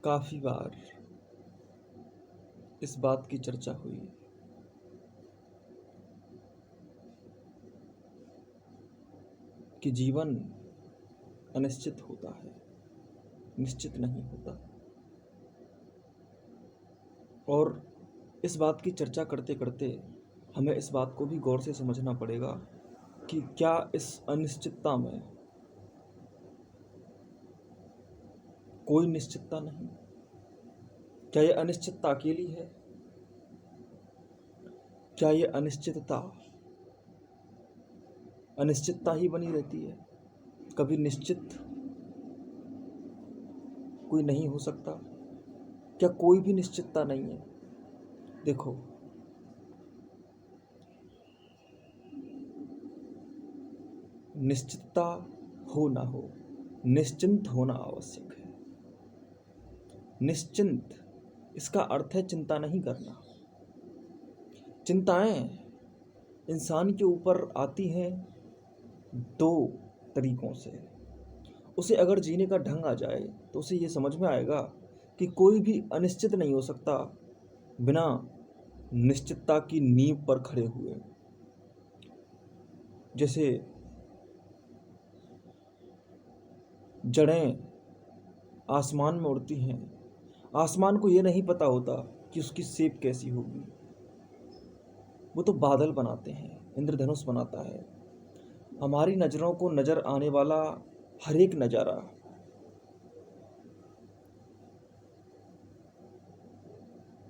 काफ़ी बार इस बात की चर्चा हुई कि जीवन अनिश्चित होता है, निश्चित नहीं होता। और इस बात की चर्चा करते करते हमें इस बात को भी गौर से समझना पड़ेगा कि क्या इस अनिश्चितता में कोई निश्चितता नहीं? क्या ये अनिश्चितता अकेली है? क्या ये अनिश्चितता ही बनी रहती है? कभी निश्चित कोई नहीं हो सकता? क्या कोई भी निश्चितता नहीं है? देखो, निश्चितता हो ना हो, निश्चिंत होना आवश्यक है। निश्चिंत, इसका अर्थ है चिंता नहीं करना। चिंताएं इंसान के ऊपर आती हैं दो तरीकों से। उसे अगर जीने का ढंग आ जाए तो उसे ये समझ में आएगा कि कोई भी अनिश्चित नहीं हो सकता बिना निश्चितता की नींव पर खड़े हुए। जैसे जड़ें आसमान में उड़ती हैं, आसमान को ये नहीं पता होता कि उसकी शेप कैसी होगी। वो तो बादल बनाते हैं, इंद्रधनुष बनाता है। हमारी नज़रों को नज़र आने वाला हर एक नज़ारा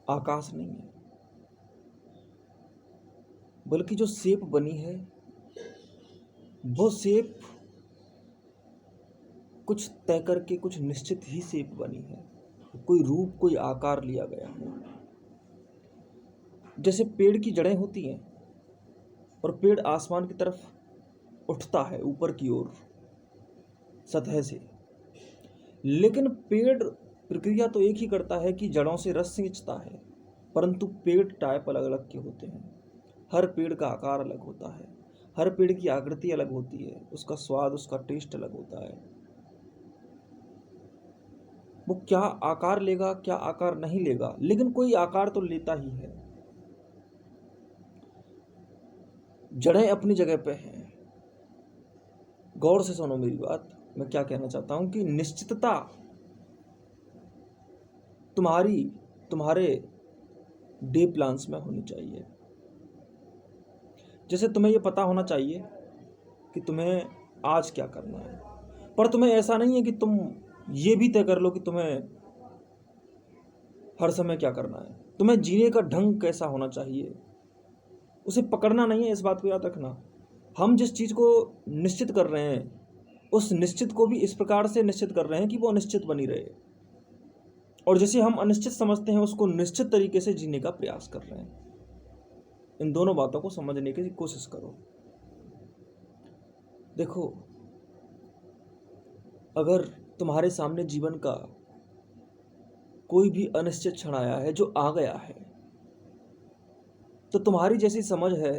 आकाश नहीं है, बल्कि जो शेप बनी है वो शेप कुछ तय करके कुछ निश्चित ही शेप बनी है। कोई रूप, कोई आकार लिया गया है। जैसे पेड़ की जड़ें होती हैं और पेड़ आसमान की तरफ उठता है, ऊपर की ओर सतह से। लेकिन पेड़ प्रक्रिया तो एक ही करता है कि जड़ों से रस खींचता है, परंतु पेड़ टाइप अलग अलग के होते हैं। हर पेड़ का आकार अलग होता है, हर पेड़ की आकृति अलग होती है, उसका स्वाद, उसका टेस्ट अलग होता है। वो क्या आकार लेगा, क्या आकार नहीं लेगा, लेकिन कोई आकार तो लेता ही है। जड़ें अपनी जगह पे हैं। गौर से सुनो मेरी बात, मैं क्या कहना चाहता हूं कि निश्चितता तुम्हारे डे प्लान्स में होनी चाहिए। जैसे तुम्हें ये पता होना चाहिए कि तुम्हें आज क्या करना है, पर तुम्हें ऐसा नहीं है कि तुम ये भी तय कर लो कि तुम्हें हर समय क्या करना है। तुम्हें जीने का ढंग कैसा होना चाहिए, उसे पकड़ना नहीं है। इस बात को याद रखना। हम जिस चीज़ को निश्चित कर रहे हैं उस निश्चित को भी इस प्रकार से निश्चित कर रहे हैं कि वो अनिश्चित बनी रहे, और जैसे हम अनिश्चित समझते हैं उसको निश्चित तरीके से जीने का प्रयास कर रहे हैं। इन दोनों बातों को समझने की कोशिश करो। देखो, अगर तुम्हारे सामने जीवन का कोई भी अनिश्चित क्षण आया है जो आ गया है, तो तुम्हारी जैसी समझ है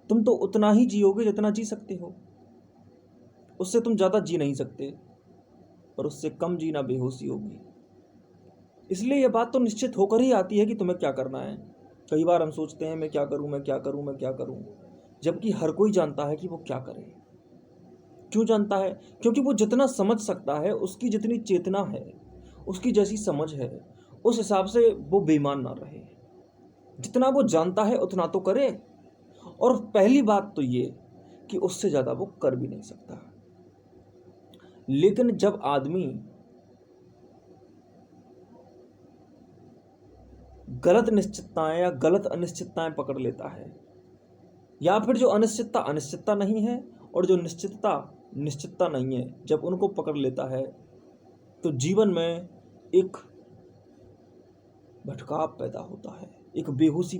तुम तो उतना ही जियोगे जितना जी सकते हो। उससे तुम ज़्यादा जी नहीं सकते, और उससे कम जीना बेहोशी होगी। इसलिए यह बात तो निश्चित होकर ही आती है कि तुम्हें क्या करना है। कई बार हम सोचते हैं मैं क्या करूं, मैं क्या करूं, मैं क्या करूं, जबकि हर कोई जानता है कि वो क्या करे। क्यों जानता है? क्योंकि वो जितना समझ सकता है, उसकी जितनी चेतना है, उसकी जैसी समझ है, उस हिसाब से वो बेईमान ना रहे। जितना वो जानता है उतना तो करे, और पहली बात तो ये कि उससे ज़्यादा वो कर भी नहीं सकता। लेकिन जब आदमी गलत निश्चितताएं या गलत अनिश्चितताएं पकड़ लेता है, या फिर जो अनिश्चितता अनिश्चितता नहीं है और जो निश्चितता निश्चितता नहीं है, जब उनको पकड़ लेता है तो जीवन में एक भटकाव पैदा होता है, एक बेहोशी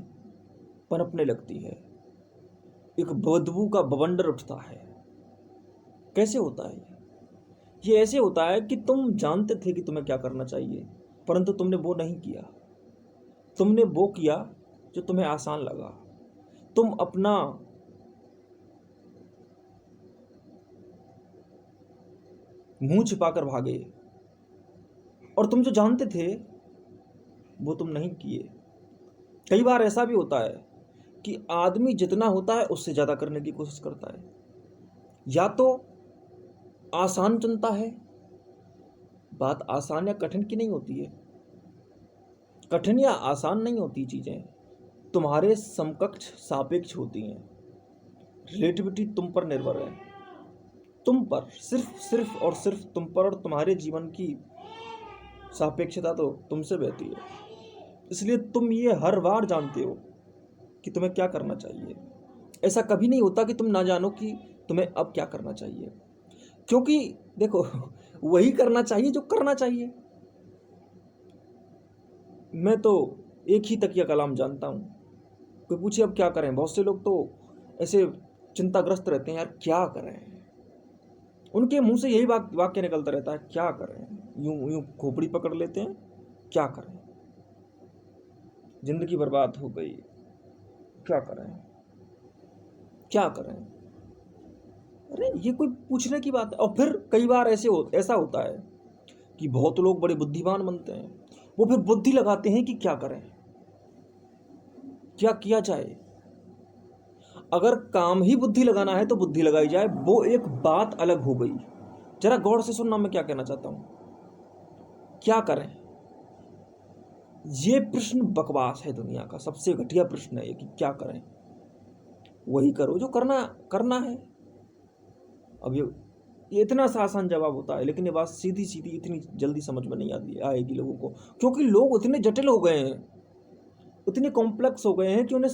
पनपने लगती है, एक बदबू का बवंडर उठता है। कैसे होता है ये ऐसे होता है कि तुम जानते थे कि तुम्हें क्या करना चाहिए, परंतु तुमने वो नहीं किया। तुमने वो किया जो तुम्हें आसान लगा। तुम अपना मुंह छिपाकर भागे, और तुम जो जानते थे वो तुम नहीं किए। कई बार ऐसा भी होता है कि आदमी जितना होता है उससे ज़्यादा करने की कोशिश करता है। या तो आसान चुनता है, बात आसान या कठिन की नहीं होती है, कठिन या आसान नहीं होती चीज़ें, तुम्हारे समकक्ष सापेक्ष होती हैं। रिलेटिविटी तुम पर निर्भर है, तुम पर, सिर्फ सिर्फ और सिर्फ तुम पर, और तुम्हारे जीवन की सापेक्षता तो तुमसे बहती है। इसलिए तुम ये हर बार जानते हो कि तुम्हें क्या करना चाहिए। ऐसा कभी नहीं होता कि तुम ना जानो कि तुम्हें अब क्या करना चाहिए, क्योंकि देखो वही करना चाहिए जो करना चाहिए। मैं तो एक ही तकिया कलाम जानता हूँ। कोई पूछे अब क्या करें, बहुत से लोग तो ऐसे चिंताग्रस्त रहते हैं, यार क्या करें। उनके मुंह से यही वाक्य निकलता रहता है, क्या करें। यूं यूं खोपड़ी पकड़ लेते हैं, क्या करें, जिंदगी बर्बाद हो गई, क्या करें, क्या करें। अरे ये कोई पूछने की बात है। और फिर कई बार ऐसा होता है कि बहुत लोग बड़े बुद्धिमान बनते हैं, वो फिर बुद्धि लगाते हैं कि क्या करें, क्या किया जाए। अगर काम ही बुद्धि लगाना है तो बुद्धि लगाई जाए, वो एक बात अलग हो गई। जरा गौर से सुनना मैं क्या कहना चाहता हूं। क्या करें, ये प्रश्न बकवास है। दुनिया का सबसे घटिया प्रश्न है ये कि क्या करें। वही करो जो करना करना है। अब ये इतना सा आसान जवाब होता है, लेकिन ये बात सीधी सीधी इतनी जल्दी समझ में नहीं आएगी लोगों को, क्योंकि लोग इतने जटिल हो गए हैं, इतने कॉम्प्लेक्स हो गए हैं कि उन्हें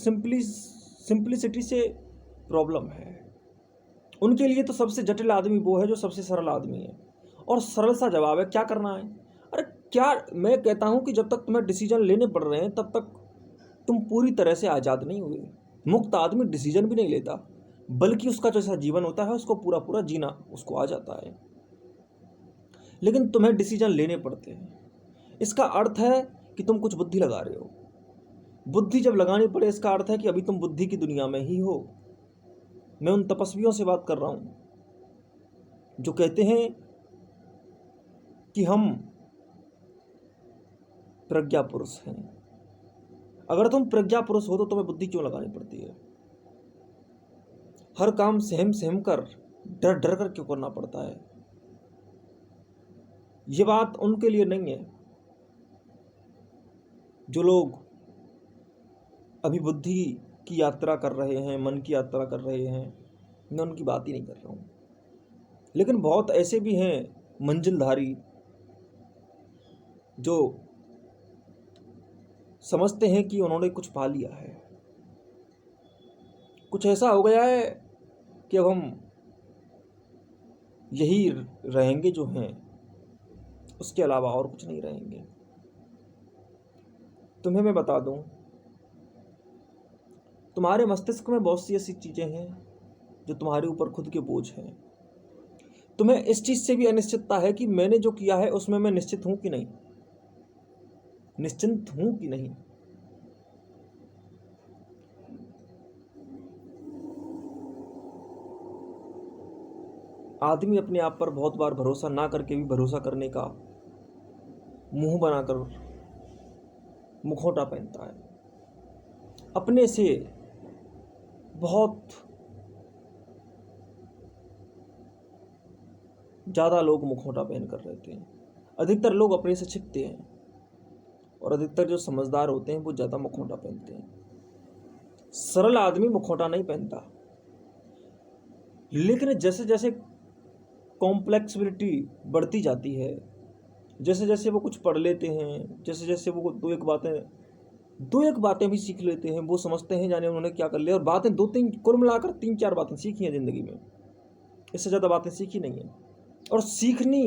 सिंप्लिसिटी से प्रॉब्लम है। उनके लिए तो सबसे जटिल आदमी वो है जो सबसे सरल आदमी है, और सरल सा जवाब है क्या करना है। अरे क्या, मैं कहता हूं कि जब तक तुम्हें डिसीजन लेने पड़ रहे हैं तब तक तुम पूरी तरह से आज़ाद नहीं हुए। मुक्त आदमी डिसीजन भी नहीं लेता, बल्कि उसका जैसा जीवन होता है उसको पूरा पूरा जीना उसको आ जाता है। लेकिन तुम्हें डिसीजन लेने पड़ते हैं। इसका अर्थ है कि तुम कुछ बुद्धि लगा रहे हो। बुद्धि जब लगानी पड़े इसका अर्थ है कि अभी तुम बुद्धि की दुनिया में ही हो। मैं उन तपस्वियों से बात कर रहा हूं जो कहते हैं कि हम प्रज्ञा पुरुष हैं। अगर तुम प्रज्ञा पुरुष हो तो तुम्हें बुद्धि क्यों लगानी पड़ती है। हर काम सहम सहम कर, डर डर कर क्यों करना पड़ता है। ये बात उनके लिए नहीं है जो लोग अभी बुद्धि की यात्रा कर रहे हैं, मन की यात्रा कर रहे हैं। मैं उनकी बात ही नहीं कर रहा हूं। लेकिन बहुत ऐसे भी हैं मंजिलधारी जो समझते हैं कि उन्होंने कुछ पा लिया है, कुछ ऐसा हो गया है कि अब हम यही रहेंगे जो हैं, उसके अलावा और कुछ नहीं रहेंगे। तुम्हें मैं बता दूं, तुम्हारे मस्तिष्क में बहुत सी ऐसी चीज़ें हैं जो तुम्हारे ऊपर खुद के बोझ हैं। तुम्हें इस चीज़ से भी अनिश्चितता है कि मैंने जो किया है उसमें मैं निश्चित हूं कि नहीं, निश्चिंत हूं कि नहीं। आदमी अपने आप पर बहुत बार भरोसा ना करके भी भरोसा करने का मुंह बनाकर मुखौटा पहनता है। अपने से बहुत ज़्यादा लोग मुखौटा पहन कर रहते हैं। अधिकतर लोग अपने से छिपते हैं, और अधिकतर जो समझदार होते हैं वो ज़्यादा मुखौटा पहनते हैं। सरल आदमी मुखौटा नहीं पहनता। लेकिन जैसे जैसे कॉम्प्लेक्सिबिलिटी बढ़ती जाती है, जैसे जैसे वो कुछ पढ़ लेते हैं, जैसे जैसे वो दो एक बातें भी सीख लेते हैं, वो समझते हैं जाने उन्होंने क्या कर लिया। और बातें दो तीन, कुल मिलाकर तीन चार बातें सीखी हैं ज़िंदगी में, इससे ज़्यादा बातें सीखी नहीं है। और सीखनी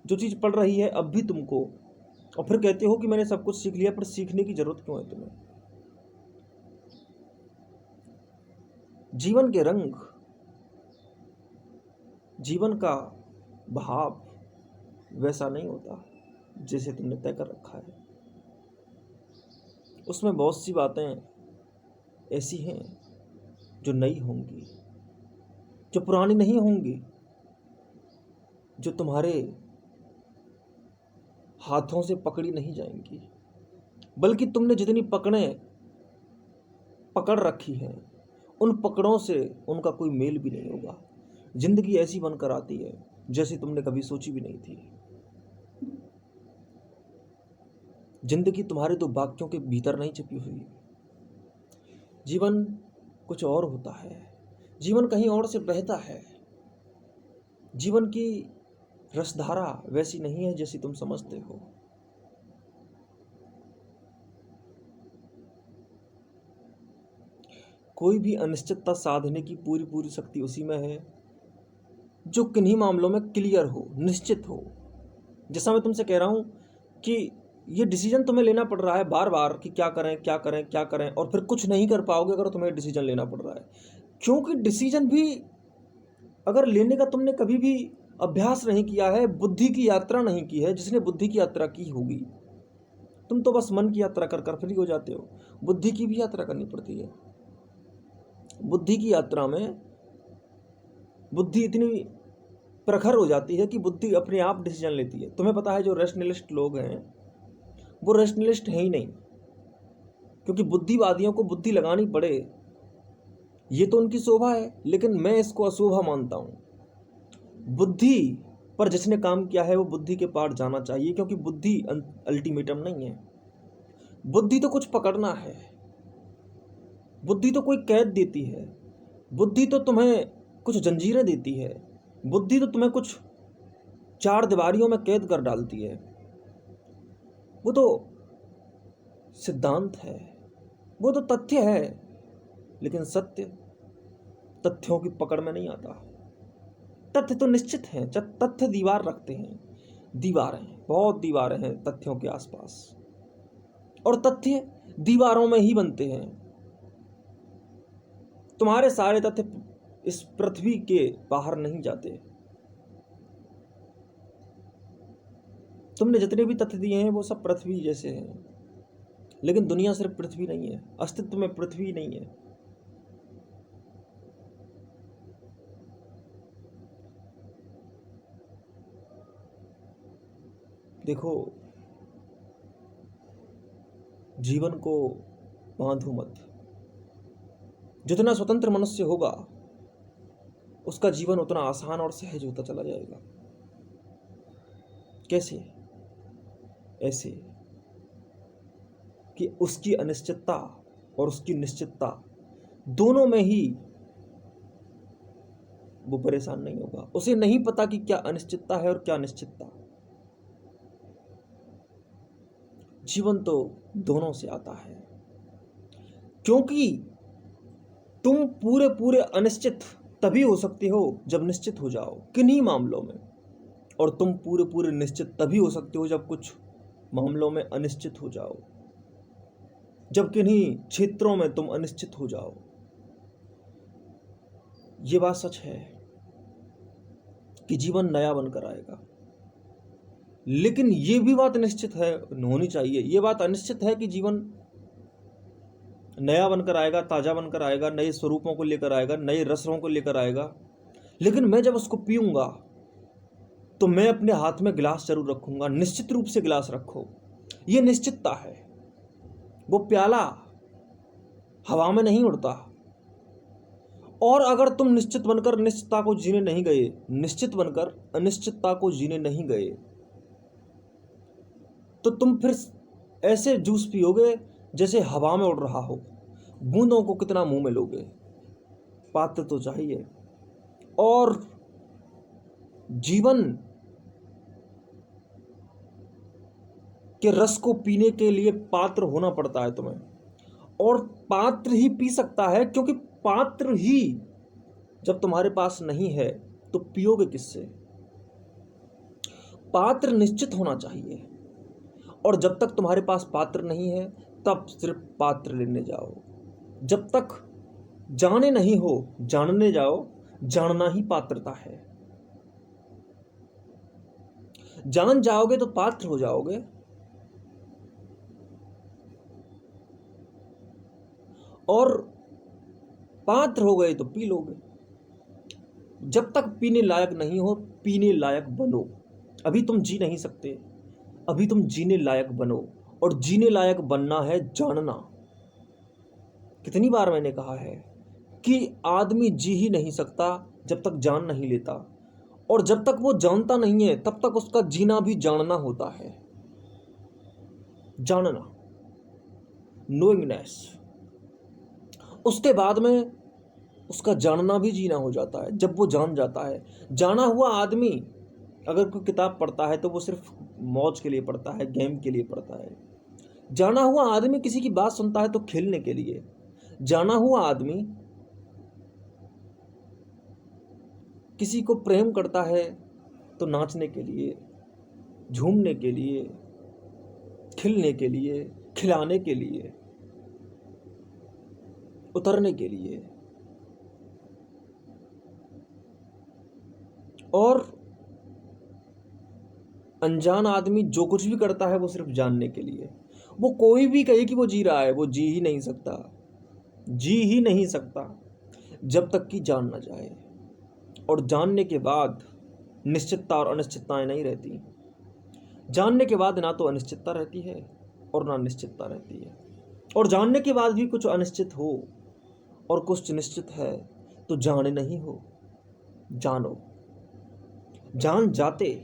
जो चीज़ पड़ रही है अब भी तुमको, और फिर कहते हो कि मैंने सब कुछ सीख लिया, पर सीखने की ज़रूरत क्यों है तुम्हें। जीवन के रंग, जीवन का भाव वैसा नहीं होता जैसे तुमने तय कर रखा है। उसमें बहुत सी बातें ऐसी हैं जो नई होंगी, जो पुरानी नहीं होंगी, जो तुम्हारे हाथों से पकड़ी नहीं जाएंगी, बल्कि तुमने जितनी पकड़ें पकड़ रखी हैं उन पकड़ों से उनका कोई मेल भी नहीं होगा। जिंदगी ऐसी बनकर आती है जैसी तुमने कभी सोची भी नहीं थी। जिंदगी तुम्हारे दो वाक्यों के भीतर नहीं छिपी हुई। जीवन कुछ और होता है, जीवन कहीं और से बहता है। जीवन की रसधारा वैसी नहीं है जैसी तुम समझते हो। कोई भी अनिश्चितता साधने की पूरी पूरी शक्ति उसी में है जो किन्हीं मामलों में क्लियर हो, निश्चित हो। जैसा मैं तुमसे कह रहा हूं कि ये डिसीजन तुम्हें लेना पड़ रहा है बार बार कि क्या करें क्या करें क्या करें, और फिर कुछ नहीं कर पाओगे अगर तुम्हें डिसीजन लेना पड़ रहा है। क्योंकि डिसीजन भी अगर लेने का तुमने कभी भी अभ्यास नहीं किया है, बुद्धि की यात्रा नहीं की है, जिसने बुद्धि की यात्रा की होगी, तुम तो बस मन की यात्रा कर कर फ्री हो जाते हो। बुद्धि की भी यात्रा करनी पड़ती है। बुद्धि की यात्रा में बुद्धि इतनी प्रखर हो जाती है कि बुद्धि अपने आप डिसीजन लेती है। तुम्हें पता है जो रैशनलिस्ट लोग हैं वो रैशनलिस्ट हैं ही नहीं, क्योंकि बुद्धिवादियों को बुद्धि लगानी पड़े ये तो उनकी शोभा है, लेकिन मैं इसको अशोभा मानता हूं। बुद्धि पर जिसने काम किया है वो बुद्धि के पार जाना चाहिए, क्योंकि बुद्धि अल्टीमेटम नहीं है। बुद्धि तो कुछ पकड़ना है, बुद्धि तो कोई कैद देती है, बुद्धि तो तुम्हें कुछ जंजीरें देती है, बुद्धि तो तुम्हें कुछ चार दीवारियों में कैद कर डालती है। वो तो सिद्धांत है, वो तो तथ्य है, लेकिन सत्य तथ्यों की पकड़ में नहीं आता। तथ्य तो निश्चित हैं, तथ्य दीवार रखते हैं, दीवारें, बहुत दीवारें हैं तथ्यों के आसपास, और तथ्य दीवारों में ही बनते हैं। तुम्हारे सारे तथ्य इस पृथ्वी के बाहर नहीं जाते। तुमने जितने भी तथ्य दिए हैं वो सब पृथ्वी जैसे हैं, लेकिन दुनिया सिर्फ पृथ्वी नहीं है, अस्तित्व में पृथ्वी नहीं है। देखो, जीवन को बांधो मत। जितना स्वतंत्र मनुष्य होगा उसका जीवन उतना आसान और सहज होता चला जाएगा। कैसे? ऐसे कि उसकी अनिश्चितता और उसकी निश्चितता दोनों में ही वो परेशान नहीं होगा। उसे नहीं पता कि क्या अनिश्चितता है और क्या निश्चितता। जीवन तो दोनों से आता है, क्योंकि तुम पूरे पूरे अनिश्चित तभी हो सकते हो जब निश्चित हो जाओ किन्हीं मामलों में, और तुम पूरे पूरे निश्चित तभी हो सकते हो जब कुछ मामलों में अनिश्चित हो जाओ, जब किन्हीं क्षेत्रों में तुम अनिश्चित हो जाओ। ये बात सच है कि जीवन नया बनकर आएगा, लेकिन ये भी बात निश्चित है, होनी चाहिए, ये बात अनिश्चित है कि जीवन नया बनकर आएगा, ताजा बनकर आएगा, नए स्वरूपों को लेकर आएगा, नए रसों को लेकर आएगा। लेकिन मैं जब उसको पीऊंगा तो मैं अपने हाथ में गिलास जरूर रखूंगा। निश्चित रूप से गिलास रखो, ये निश्चितता है। वो प्याला हवा में नहीं उड़ता। और अगर तुम निश्चित बनकर निश्चितता को जीने नहीं गए, निश्चित बनकर अनिश्चितता को जीने नहीं गए, तो तुम फिर ऐसे जूस पियोगे जैसे हवा में उड़ रहा हो। बूंदों को कितना मुंह में लोगे? पात्र तो चाहिए। और जीवन के रस को पीने के लिए पात्र होना पड़ता है तुम्हें, और पात्र ही पी सकता है, क्योंकि पात्र ही जब तुम्हारे पास नहीं है तो पियोगे किससे? पात्र निश्चित होना चाहिए, और जब तक तुम्हारे पास पात्र नहीं है तब सिर्फ पात्र लेने जाओ। जब तक जाने नहीं हो जानने जाओ। जानना ही पात्रता है। जान जाओगे तो पात्र हो जाओगे, और पात्र हो गए तो पी लोगे। जब तक पीने लायक नहीं हो, पीने लायक बनो। अभी तुम जी नहीं सकते, अभी तुम जीने लायक बनो, और जीने लायक बनना है जानना। कितनी बार मैंने कहा है कि आदमी जी ही नहीं सकता जब तक जान नहीं लेता, और जब तक वो जानता नहीं है तब तक उसका जीना भी जानना होता है। जानना, नोइंगनेस, उसके बाद में उसका जानना भी जीना हो जाता है जब वो जान जाता है। जाना हुआ आदमी अगर कोई किताब पढ़ता है तो वो सिर्फ मौज के लिए पढ़ता है, गेम के लिए पढ़ता है। जाना हुआ आदमी किसी की बात सुनता है तो खेलने के लिए। जाना हुआ आदमी किसी को प्रेम करता है तो नाचने के लिए, झूमने के लिए, खिलने के लिए, खिलाने के लिए, उतरने के लिए। और अनजान आदमी जो कुछ भी करता है वो सिर्फ जानने के लिए। वो कोई भी कहे कि वो जी रहा है, वो जी ही नहीं सकता, जी ही नहीं सकता जब तक कि जान ना जाए। और जानने के बाद निश्चितता और अनिश्चितताएं नहीं रहती। जानने के बाद ना तो अनिश्चितता रहती है और ना निश्चितता रहती है। और जानने के बाद भी कुछ अनिश्चित हो और कुछ निश्चित है तो जाने नहीं हो, जानो। जान जाते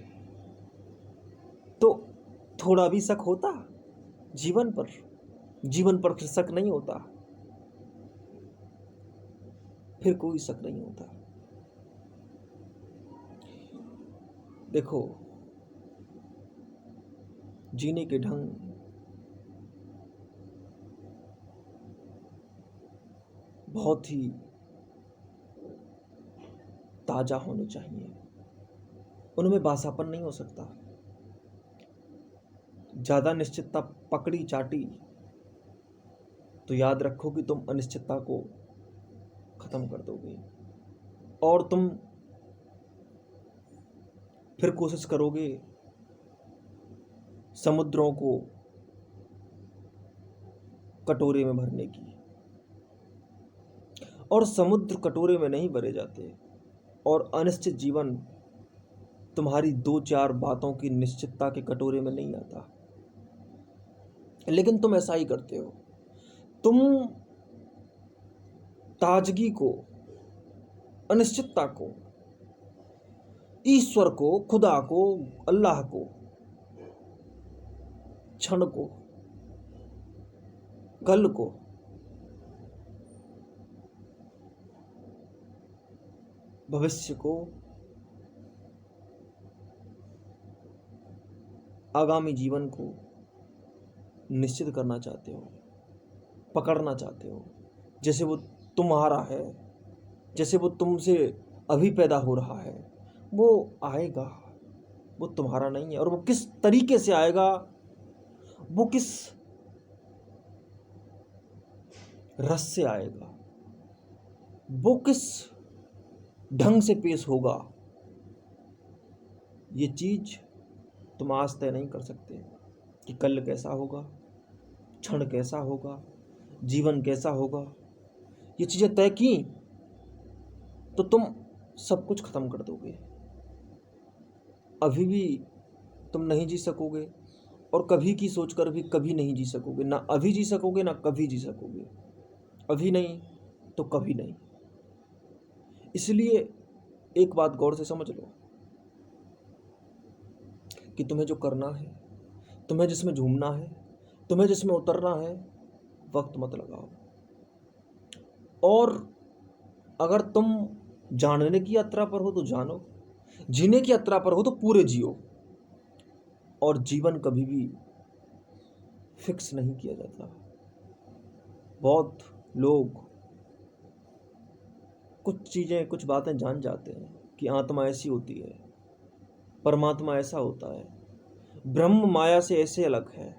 तो थोड़ा भी शक होता जीवन पर, जीवन पर फिर शक नहीं होता, फिर कोई शक नहीं होता। देखो, जीने के ढंग बहुत ही ताजा होने चाहिए, उनमें बासापन नहीं हो सकता। ज्यादा निश्चितता पकड़ी चाटी तो याद रखो कि तुम अनिश्चितता को खत्म कर दोगे, और तुम फिर कोशिश करोगे समुद्रों को कटोरे में भरने की। और समुद्र कटोरे में नहीं भरे जाते, और अनिश्चित जीवन तुम्हारी 2-4 बातों की निश्चितता के कटोरे में नहीं आता। लेकिन तुम ऐसा ही करते हो। तुम ताजगी को, अनिश्चितता को, ईश्वर को, खुदा को, अल्लाह को, क्षण को, कल को, भविष्य को, आगामी जीवन को निश्चित करना चाहते हो, पकड़ना चाहते हो, जैसे वो तुम्हारा है, जैसे वो तुमसे अभी पैदा हो रहा है। वो आएगा, वो तुम्हारा नहीं है। और वो किस तरीके से आएगा, वो किस रस से आएगा, वो किस ढंग से पेश होगा, ये चीज तुम आज तय नहीं कर सकते कि कल कैसा होगा, क्षण कैसा होगा, जीवन कैसा होगा। ये चीजें तय की तो तुम सब कुछ खत्म कर दोगे। अभी भी तुम नहीं जी सकोगे, और कभी की सोचकर भी कभी नहीं जी सकोगे। ना अभी जी सकोगे, ना कभी जी सकोगे। अभी नहीं तो कभी नहीं। इसलिए एक बात गौर से समझ लो कि तुम्हें जो करना है, तुम्हें जिसमें झूमना है, तुम्हें जिसमें उतरना है, वक्त मत लगाओ। और अगर तुम जानने की यात्रा पर हो तो जानो, जीने की यात्रा पर हो तो पूरे जियो। और जीवन कभी भी फिक्स नहीं किया जाता। बहुत लोग कुछ चीज़ें, कुछ बातें जान जाते हैं कि आत्मा ऐसी होती है, परमात्मा ऐसा होता है, ब्रह्म माया से ऐसे अलग है,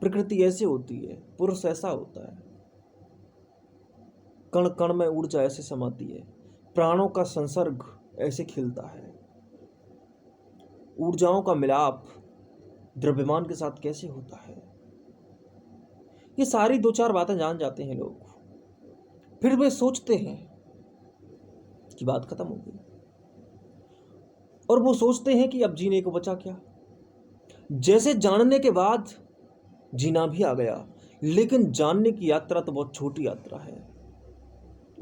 प्रकृति ऐसे होती है, पुरुष ऐसा होता है, कण कण में ऊर्जा ऐसे समाती है, प्राणों का संसर्ग ऐसे खिलता है, ऊर्जाओं का मिलाप द्रव्यमान के साथ कैसे होता है। ये सारी 2-4 बातें जान जाते हैं लोग, फिर वे सोचते हैं कि बात खत्म हो गई, और वो सोचते हैं कि अब जीने को बचा क्या। जैसे जानने के बाद जीना भी आ गया, लेकिन जानने की यात्रा तो बहुत छोटी यात्रा है।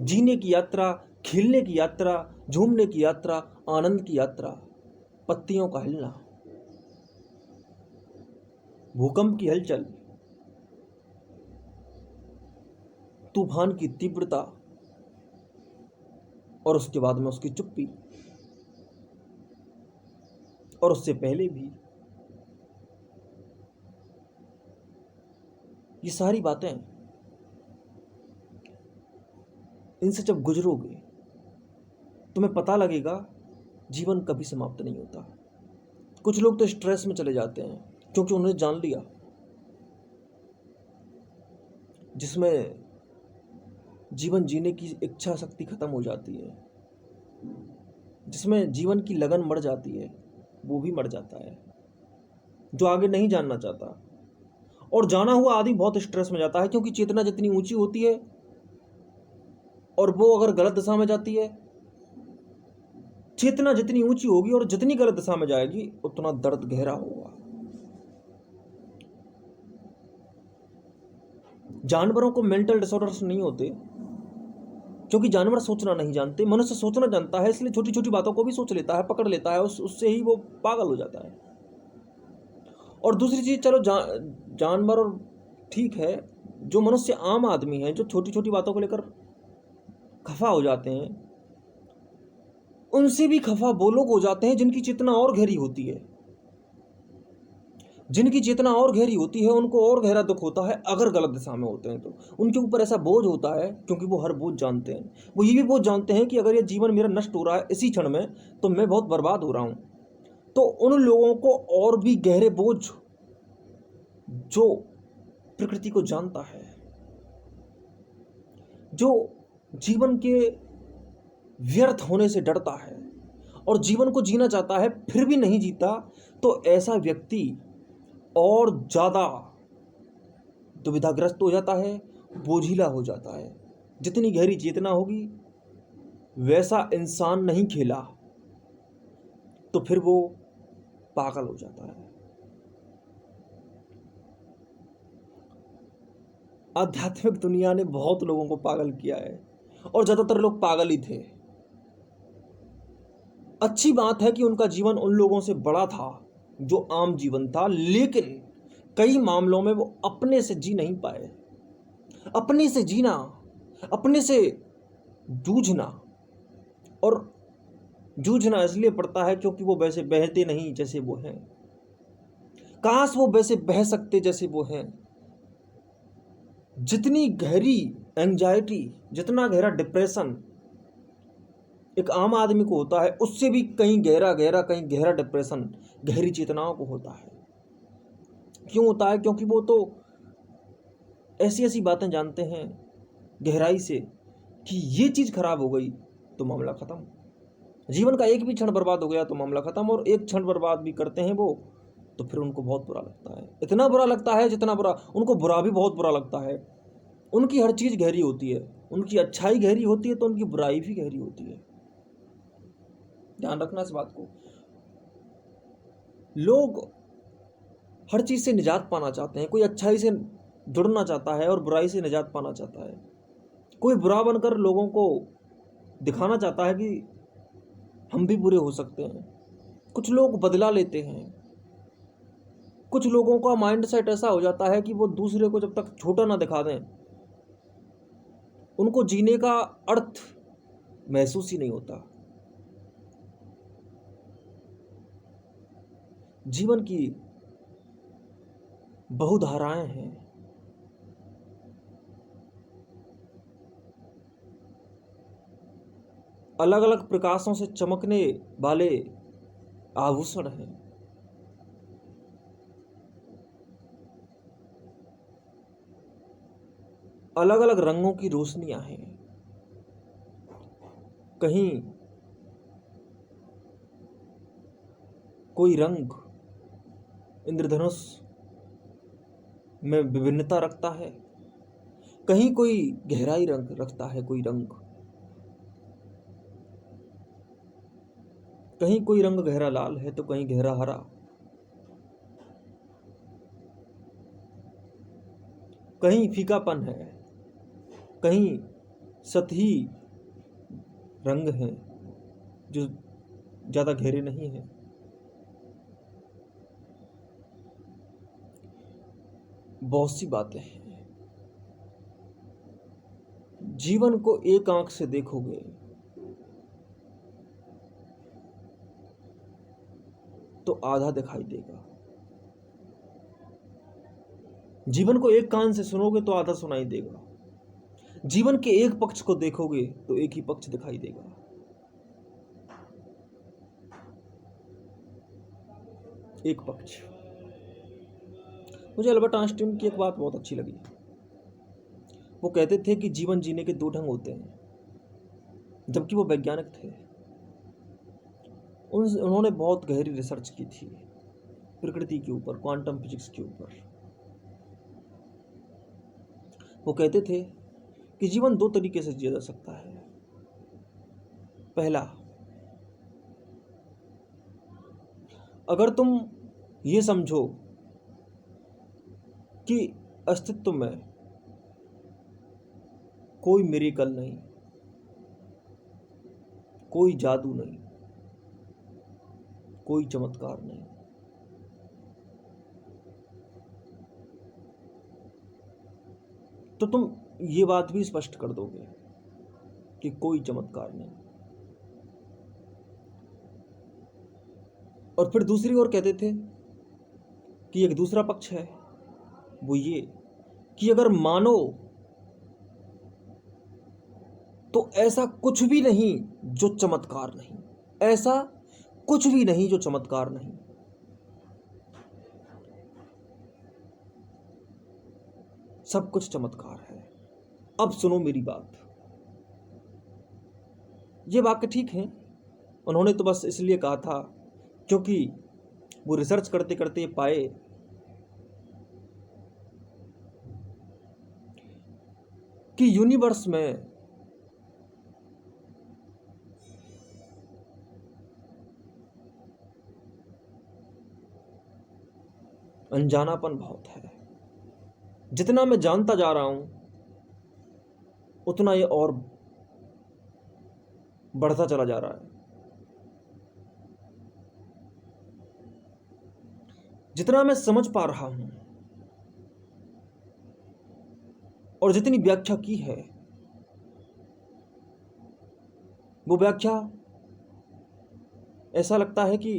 जीने की यात्रा, खेलने की यात्रा, झूमने की यात्रा, आनंद की यात्रा, पत्तियों का हिलना, भूकंप की हलचल, तूफान की तीव्रता, और उसके बाद में उसकी चुप्पी, और उससे पहले भी। ये सारी बातें, इनसे जब गुजरोगे तुम्हें पता लगेगा जीवन कभी समाप्त नहीं होता। कुछ लोग तो स्ट्रेस में चले जाते हैं क्योंकि उन्होंने जान लिया, जिसमें जीवन जीने की इच्छा शक्ति खत्म हो जाती है, जिसमें जीवन की लगन मर जाती है, वो भी मर जाता है जो आगे नहीं जानना चाहता। और जाना हुआ आदमी बहुत स्ट्रेस में जाता है, क्योंकि चेतना जितनी ऊंची होती है और वो अगर गलत दिशा में जाती है, चेतना जितनी ऊंची होगी और जितनी गलत दिशा में जाएगी उतना दर्द गहरा होगा। जानवरों को मेंटल डिसऑर्डर्स नहीं होते क्योंकि जानवर सोचना नहीं जानते। मनुष्य सोचना जानता है, इसलिए छोटी छोटी बातों को भी सोच लेता है, पकड़ लेता है, उससे ही वो पागल हो जाता है। और दूसरी चीज, चलो जानवर और ठीक है, जो मनुष्य आम आदमी है, जो छोटी छोटी बातों को लेकर खफा हो जाते हैं, उनसे भी खफा वो लोग हो जाते हैं जिनकी चेतना और गहरी होती है। जिनकी चेतना और गहरी होती है उनको और गहरा दुख होता है अगर गलत दिशा में होते हैं तो। उनके ऊपर ऐसा बोझ होता है क्योंकि वो हर बोझ जानते हैं। वो ये भी बोझ जानते हैं कि अगर ये जीवन मेरा नष्ट हो रहा है इसी क्षण में, तो मैं बहुत बर्बाद हो रहा हूं। तो उन लोगों को और भी गहरे बोझ, जो प्रकृति को जानता है, जो जीवन के व्यर्थ होने से डरता है और जीवन को जीना चाहता है फिर भी नहीं जीता, तो ऐसा व्यक्ति और ज्यादा दुविधाग्रस्त हो जाता है, बोझिला हो जाता है। जितनी गहरी चेतना होगी वैसा इंसान नहीं खेला तो फिर वो पागल हो जाता है। आध्यात्मिक दुनिया ने बहुत लोगों को पागल किया है और ज्यादातर लोग पागल ही थे। अच्छी बात है कि उनका जीवन उन लोगों से बड़ा था जो आम जीवन था, लेकिन कई मामलों में वो अपने से जी नहीं पाए। अपने से जीना, अपने से जूझना, और जूझना इसलिए पड़ता है क्योंकि वो वैसे बहते नहीं जैसे वो हैं। काश वो वैसे बह सकते जैसे वो हैं। जितनी गहरी एंजाइटी, जितना गहरा डिप्रेशन एक आम आदमी को होता है, उससे भी कहीं गहरा डिप्रेशन गहरी चेतनाओं को होता है। क्यों होता है? क्योंकि वो तो ऐसी ऐसी बातें जानते हैं गहराई से कि ये चीज खराब हो गई तो मामला खत्म। जीवन का एक भी क्षण बर्बाद हो गया तो मामला खत्म। और एक क्षण बर्बाद भी करते हैं वो, तो फिर उनको बहुत बुरा लगता है। इतना बुरा लगता है जितना बुरा उनको बुरा भी बहुत बुरा लगता है। उनकी हर चीज गहरी होती है, उनकी अच्छाई गहरी होती है तो उनकी बुराई भी गहरी होती है। ध्यान रखना इस बात को। लोग हर चीज से निजात पाना चाहते हैं। कोई अच्छाई से जुड़ना चाहता है और बुराई से निजात पाना चाहता है। कोई बुरा बनकर लोगों को दिखाना चाहता है कि हम भी बुरे हो सकते हैं। कुछ लोग बदला लेते हैं। कुछ लोगों का माइंड सेट ऐसा हो जाता है कि वो दूसरे को जब तक छोटा ना दिखा दें, उनको जीने का अर्थ महसूस ही नहीं होता। जीवन की बहुधाराएं हैं। अलग अलग प्रकाशों से चमकने वाले आभूषण हैं। अलग अलग रंगों की रोशनियां हैं। कहीं कोई रंग इंद्रधनुष में विभिन्नता रखता है, कहीं कोई गहराई रंग रखता है, कोई रंग, कहीं कोई रंग गहरा लाल है तो कहीं गहरा हरा। कहीं फीकापन है, कहीं सतही रंग हैं जो ज़्यादा गहरे नहीं हैं। बहुत सी बातें हैं। जीवन को एक आंख से देखोगे तो आधा दिखाई देगा। जीवन को एक कान से सुनोगे तो आधा सुनाई देगा। जीवन के एक पक्ष को देखोगे तो एक ही पक्ष दिखाई देगा। एक पक्ष। मुझे अल्बर्ट आइंस्टीन की एक बात बहुत अच्छी लगी। वो कहते थे कि जीवन जीने के दो ढंग होते हैं, जबकि वो वैज्ञानिक थे। उन्होंने बहुत गहरी रिसर्च की थी प्रकृति के ऊपर, क्वांटम फिजिक्स के ऊपर। वो कहते थे कि जीवन दो तरीके से जिया जा सकता है। पहला, अगर तुम ये समझो कि अस्तित्व में कोई मिरेकल नहीं, कोई जादू नहीं, कोई चमत्कार नहीं, तो तुम ये बात भी स्पष्ट कर दोगे कि कोई चमत्कार नहीं। और फिर दूसरी ओर कहते थे कि एक दूसरा पक्ष है, वो ये कि अगर मानो तो ऐसा कुछ भी नहीं जो चमत्कार नहीं, ऐसा कुछ भी नहीं जो चमत्कार नहीं। सब कुछ चमत्कार है। अब सुनो मेरी बात। ये वाक्य ठीक है, उन्होंने तो बस इसलिए कहा था क्योंकि वो रिसर्च करते करते पाए कि यूनिवर्स में अनजानापन बहुत है। जितना मैं जानता जा रहा हूं उतना ये और बढ़ता चला जा रहा है। जितना मैं समझ पा रहा हूं और जितनी व्याख्या की है, वो व्याख्या ऐसा लगता है कि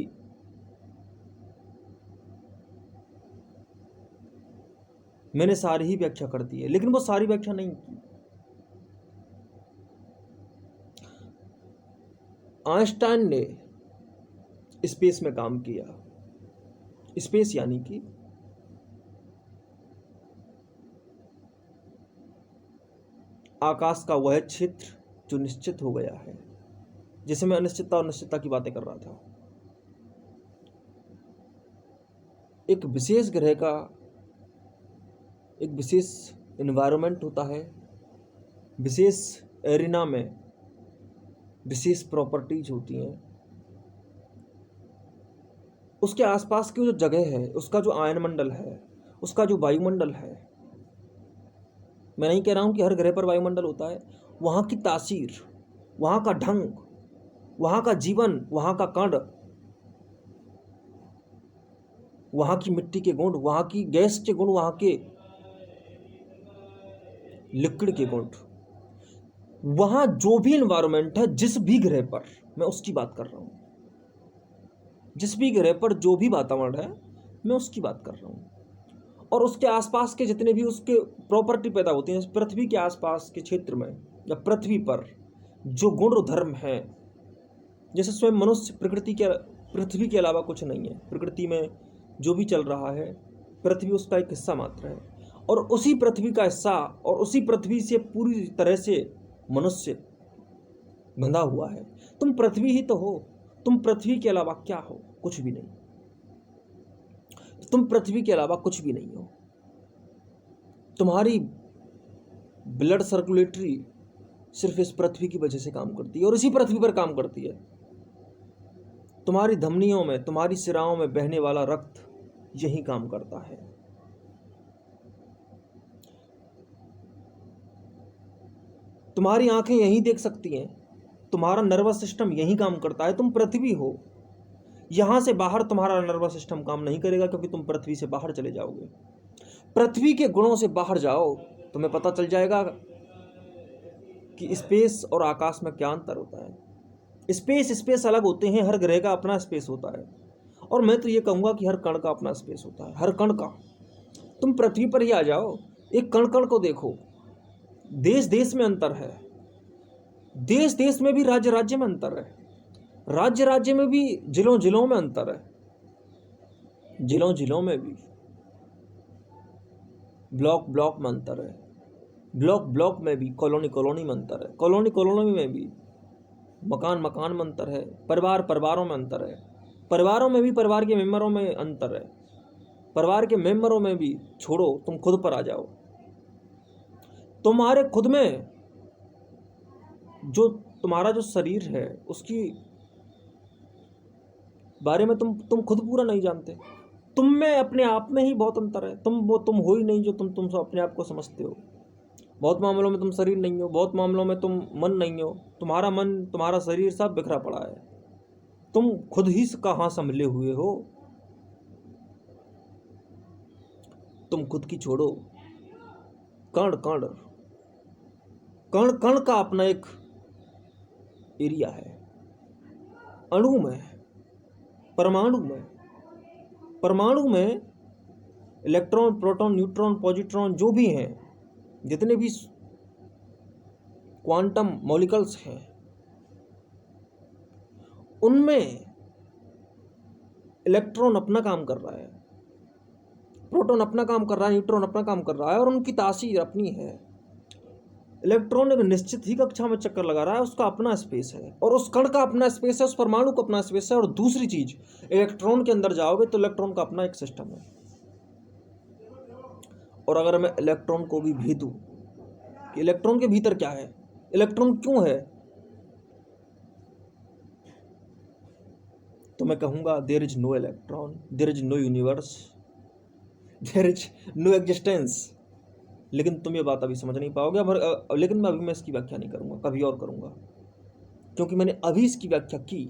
मैंने सारी ही व्याख्या कर दी है, लेकिन वो सारी व्याख्या नहीं की। आइंस्टाइन ने स्पेस में काम किया। स्पेस यानी कि आकाश का वह क्षेत्र जो निश्चित हो गया है, जिसे मैं अनिश्चितता और निश्चितता की बातें कर रहा था। एक विशेष ग्रह का एक विशेष एनवायरनमेंट होता है, विशेष एरिना में विशेष प्रॉपर्टीज होती हैं। उसके आसपास की जो जगह है, उसका जो आयन मंडल है, उसका जो वायुमंडल है, मैं नहीं कह रहा हूं कि हर ग्रह पर वायुमंडल होता है, वहां की तासीर, वहां का ढंग, वहां का जीवन, वहां का कण, वहां की मिट्टी के गुण, वहां की गैस के गुण, वहां के लिक्विड के गुण, वहां जो भी एनवायरनमेंट है, जिस भी ग्रह पर, मैं उसकी बात कर रहा हूं। जिस भी ग्रह पर जो भी वातावरण है, मैं उसकी बात कर रहा हूं। और उसके आसपास के जितने भी उसके प्रॉपर्टी पैदा होती हैं, पृथ्वी के आसपास के क्षेत्र में या पृथ्वी पर जो गुण धर्म है, जैसे स्वयं मनुष्य पृथ्वी के अलावा कुछ नहीं है। प्रकृति में जो भी चल रहा है, पृथ्वी उसका एक हिस्सा मात्र है, और उसी पृथ्वी का हिस्सा और उसी पृथ्वी से पूरी तरह से मनुष्य बंधा हुआ है। तुम पृथ्वी ही तो हो। तुम पृथ्वी के अलावा क्या हो? कुछ भी नहीं। तुम पृथ्वी के अलावा कुछ भी नहीं हो। तुम्हारी ब्लड सर्कुलेटरी सिर्फ इस पृथ्वी की वजह से काम करती है और इसी पृथ्वी पर काम करती है। तुम्हारी धमनियों में, तुम्हारी सिराओं में बहने वाला रक्त यही काम करता है। तुम्हारी आंखें यहीं देख सकती हैं, तुम्हारा नर्वस सिस्टम यहीं काम करता है। तुम पृथ्वी हो, यहां से बाहर तुम्हारा नर्वस सिस्टम काम नहीं करेगा, क्योंकि तुम पृथ्वी से बाहर चले जाओगे। पृथ्वी के गुणों से बाहर जाओ, तुम्हें पता चल जाएगा कि स्पेस और आकाश में क्या अंतर होता है। स्पेस अलग होते हैं, हर ग्रह का अपना स्पेस होता है, और मैं तो ये कहूँगा कि हर कण का अपना स्पेस होता है, हर कण का। तुम पृथ्वी पर ही आ जाओ, एक कण कण को देखो, देश देश में अंतर है, देश देश में भी राज्य राज्य में अंतर है, राज्य राज्य में भी जिलों जिलों में अंतर है, जिलों जिलों में भी ब्लॉक ब्लॉक में अंतर है, ब्लॉक ब्लॉक में भी कॉलोनी कॉलोनी में अंतर है, कॉलोनी कॉलोनी में भी मकान मकान में अंतर है, परिवार परिवारों में अंतर है, परिवारों में भी परिवार के मेंबरों में अंतर है, परिवार के मेंबरों में भी। छोड़ो, तुम खुद पर आ जाओ। तुम्हारे खुद में जो तुम्हारा जो शरीर है उसकी बारे में तुम खुद पूरा नहीं जानते। तुम में अपने आप में ही बहुत अंतर है। तुम हो ही नहीं जो तुम सब अपने आप को समझते हो। बहुत मामलों में तुम शरीर नहीं हो, बहुत मामलों में तुम मन नहीं हो। तुम्हारा मन तुम्हारा शरीर सब बिखरा पड़ा है, तुम खुद ही कहाँ संभले हुए हो। तुम खुद की छोड़ो, कण कण कण कण का अपना एक एरिया है, अणु में, परमाणु में इलेक्ट्रॉन प्रोटॉन न्यूट्रॉन पॉजिट्रॉन जो भी हैं, जितने भी क्वांटम मॉलिक्यूल्स हैं, उनमें इलेक्ट्रॉन अपना काम कर रहा है, प्रोटॉन अपना काम कर रहा है, न्यूट्रॉन अपना काम कर रहा है, और उनकी तासीर अपनी है। इलेक्ट्रॉन एक निश्चित ही कक्षा में चक्कर लगा रहा है, उसका अपना स्पेस है, और उस कण का अपना स्पेस है, उस परमाणु का अपना स्पेस है। और दूसरी चीज, इलेक्ट्रॉन के अंदर जाओगे तो इलेक्ट्रॉन का अपना एक सिस्टम है। और अगर मैं इलेक्ट्रॉन को भी भेदूं कि इलेक्ट्रॉन के भीतर क्या है, इलेक्ट्रॉन क्यों है, तो मैं कहूंगा there is no electron, there is no universe, there is no existence. लेकिन तुम ये बात अभी समझ नहीं पाओगे। लेकिन मैं इसकी व्याख्या नहीं करूंगा, कभी और करूंगा, क्योंकि मैंने अभी इसकी व्याख्या की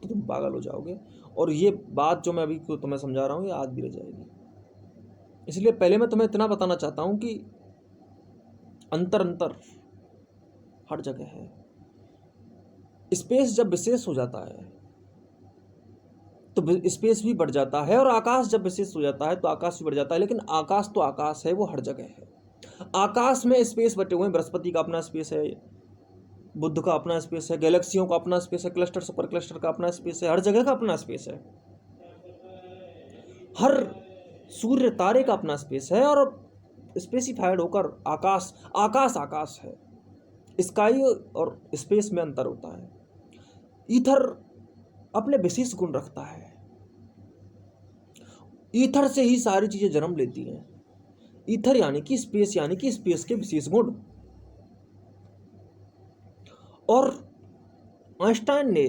तो तुम पागल हो जाओगे, और ये बात जो मैं अभी तुम्हें समझा रहा हूँ ये आज भी रह जाएगी। इसलिए पहले मैं तुम्हें इतना बताना चाहता हूँ कि अंतर हर जगह है। स्पेस जब विशेष हो जाता है तो स्पेस भी बढ़ जाता है, और आकाश जब विशेष हो जाता है तो आकाश भी बढ़ जाता है। लेकिन आकाश तो आकाश है, वो हर जगह है। आकाश में स्पेस बटे हुए हैं, बृहस्पति का अपना स्पेस है, बुध का अपना स्पेस है, गैलेक्सियों का अपना स्पेस है, क्लस्टर सुपर क्लस्टर का अपना स्पेस है, हर जगह का अपना स्पेस है, हर सूर्य तारे का अपना स्पेस है। और स्पेसिफाइड होकर आकाश आकाश आकाश है। स्काई और स्पेस में अंतर होता है। ईथर अपने विशेष गुण रखता है, ईथर से ही सारी चीजें जन्म लेती हैं। ईथर यानी कि स्पेस के विशेष गुण। और आइंस्टाइन ने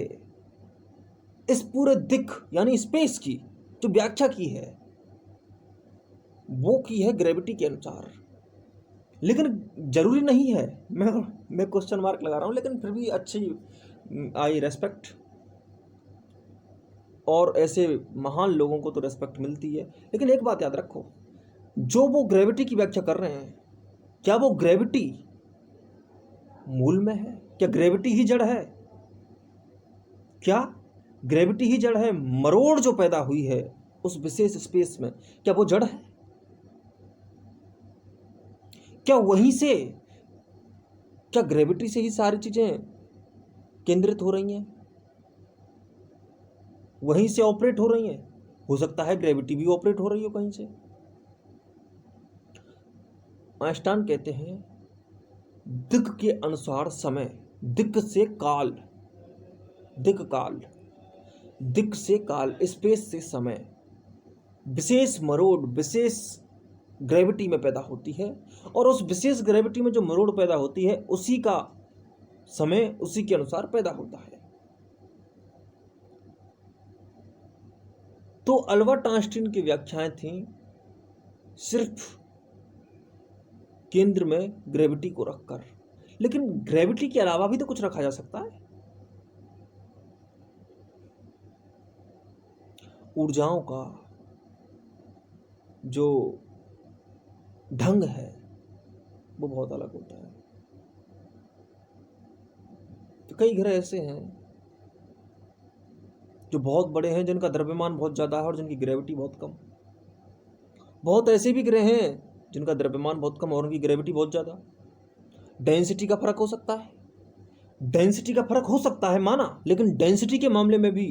इस पूरे दिक यानी स्पेस की जो व्याख्या की है वो की है ग्रेविटी के अनुसार। लेकिन जरूरी नहीं है, मैं क्वेश्चन मार्क लगा रहा हूं, लेकिन फिर भी अच्छी आई रेस्पेक्ट, और ऐसे महान लोगों को तो रेस्पेक्ट मिलती है। लेकिन एक बात याद रखो, जो वो ग्रेविटी की व्याख्या कर रहे हैं, क्या वो ग्रेविटी मूल में है? क्या ग्रेविटी ही जड़ है? क्या ग्रेविटी ही जड़ है? मरोड़ जो पैदा हुई है उस विशेष स्पेस में, क्या वो जड़ है? क्या वहीं से, क्या ग्रेविटी से ही सारी चीजें केंद्रित हो रही हैं, वहीं से ऑपरेट हो रही हैं? हो सकता है ग्रेविटी भी ऑपरेट हो रही हो कहीं से। आइंस्टाइन कहते हैं दिक के अनुसार समय, दिक से काल, दिक से काल, स्पेस से समय, विशेष मरोड़ विशेष ग्रेविटी में पैदा होती है, और उस विशेष ग्रेविटी में जो मरोड़ पैदा होती है उसी का समय उसी के अनुसार पैदा होता है। तो अल्बर्ट आइंस्टीन की व्याख्याएं थी सिर्फ केंद्र में ग्रेविटी को रखकर, लेकिन ग्रेविटी के अलावा भी तो कुछ रखा जा सकता है। ऊर्जाओं का जो ढंग है वो बहुत अलग होता है। तो कई ग्रह ऐसे हैं जो बहुत बड़े हैं, जिनका द्रव्यमान बहुत ज़्यादा है और जिनकी ग्रेविटी बहुत कम। बहुत ऐसे भी ग्रह हैं जिनका द्रव्यमान बहुत कम और उनकी ग्रेविटी बहुत ज़्यादा। डेंसिटी का फर्क हो सकता है, डेंसिटी का फर्क हो सकता है माना, लेकिन डेंसिटी के मामले में भी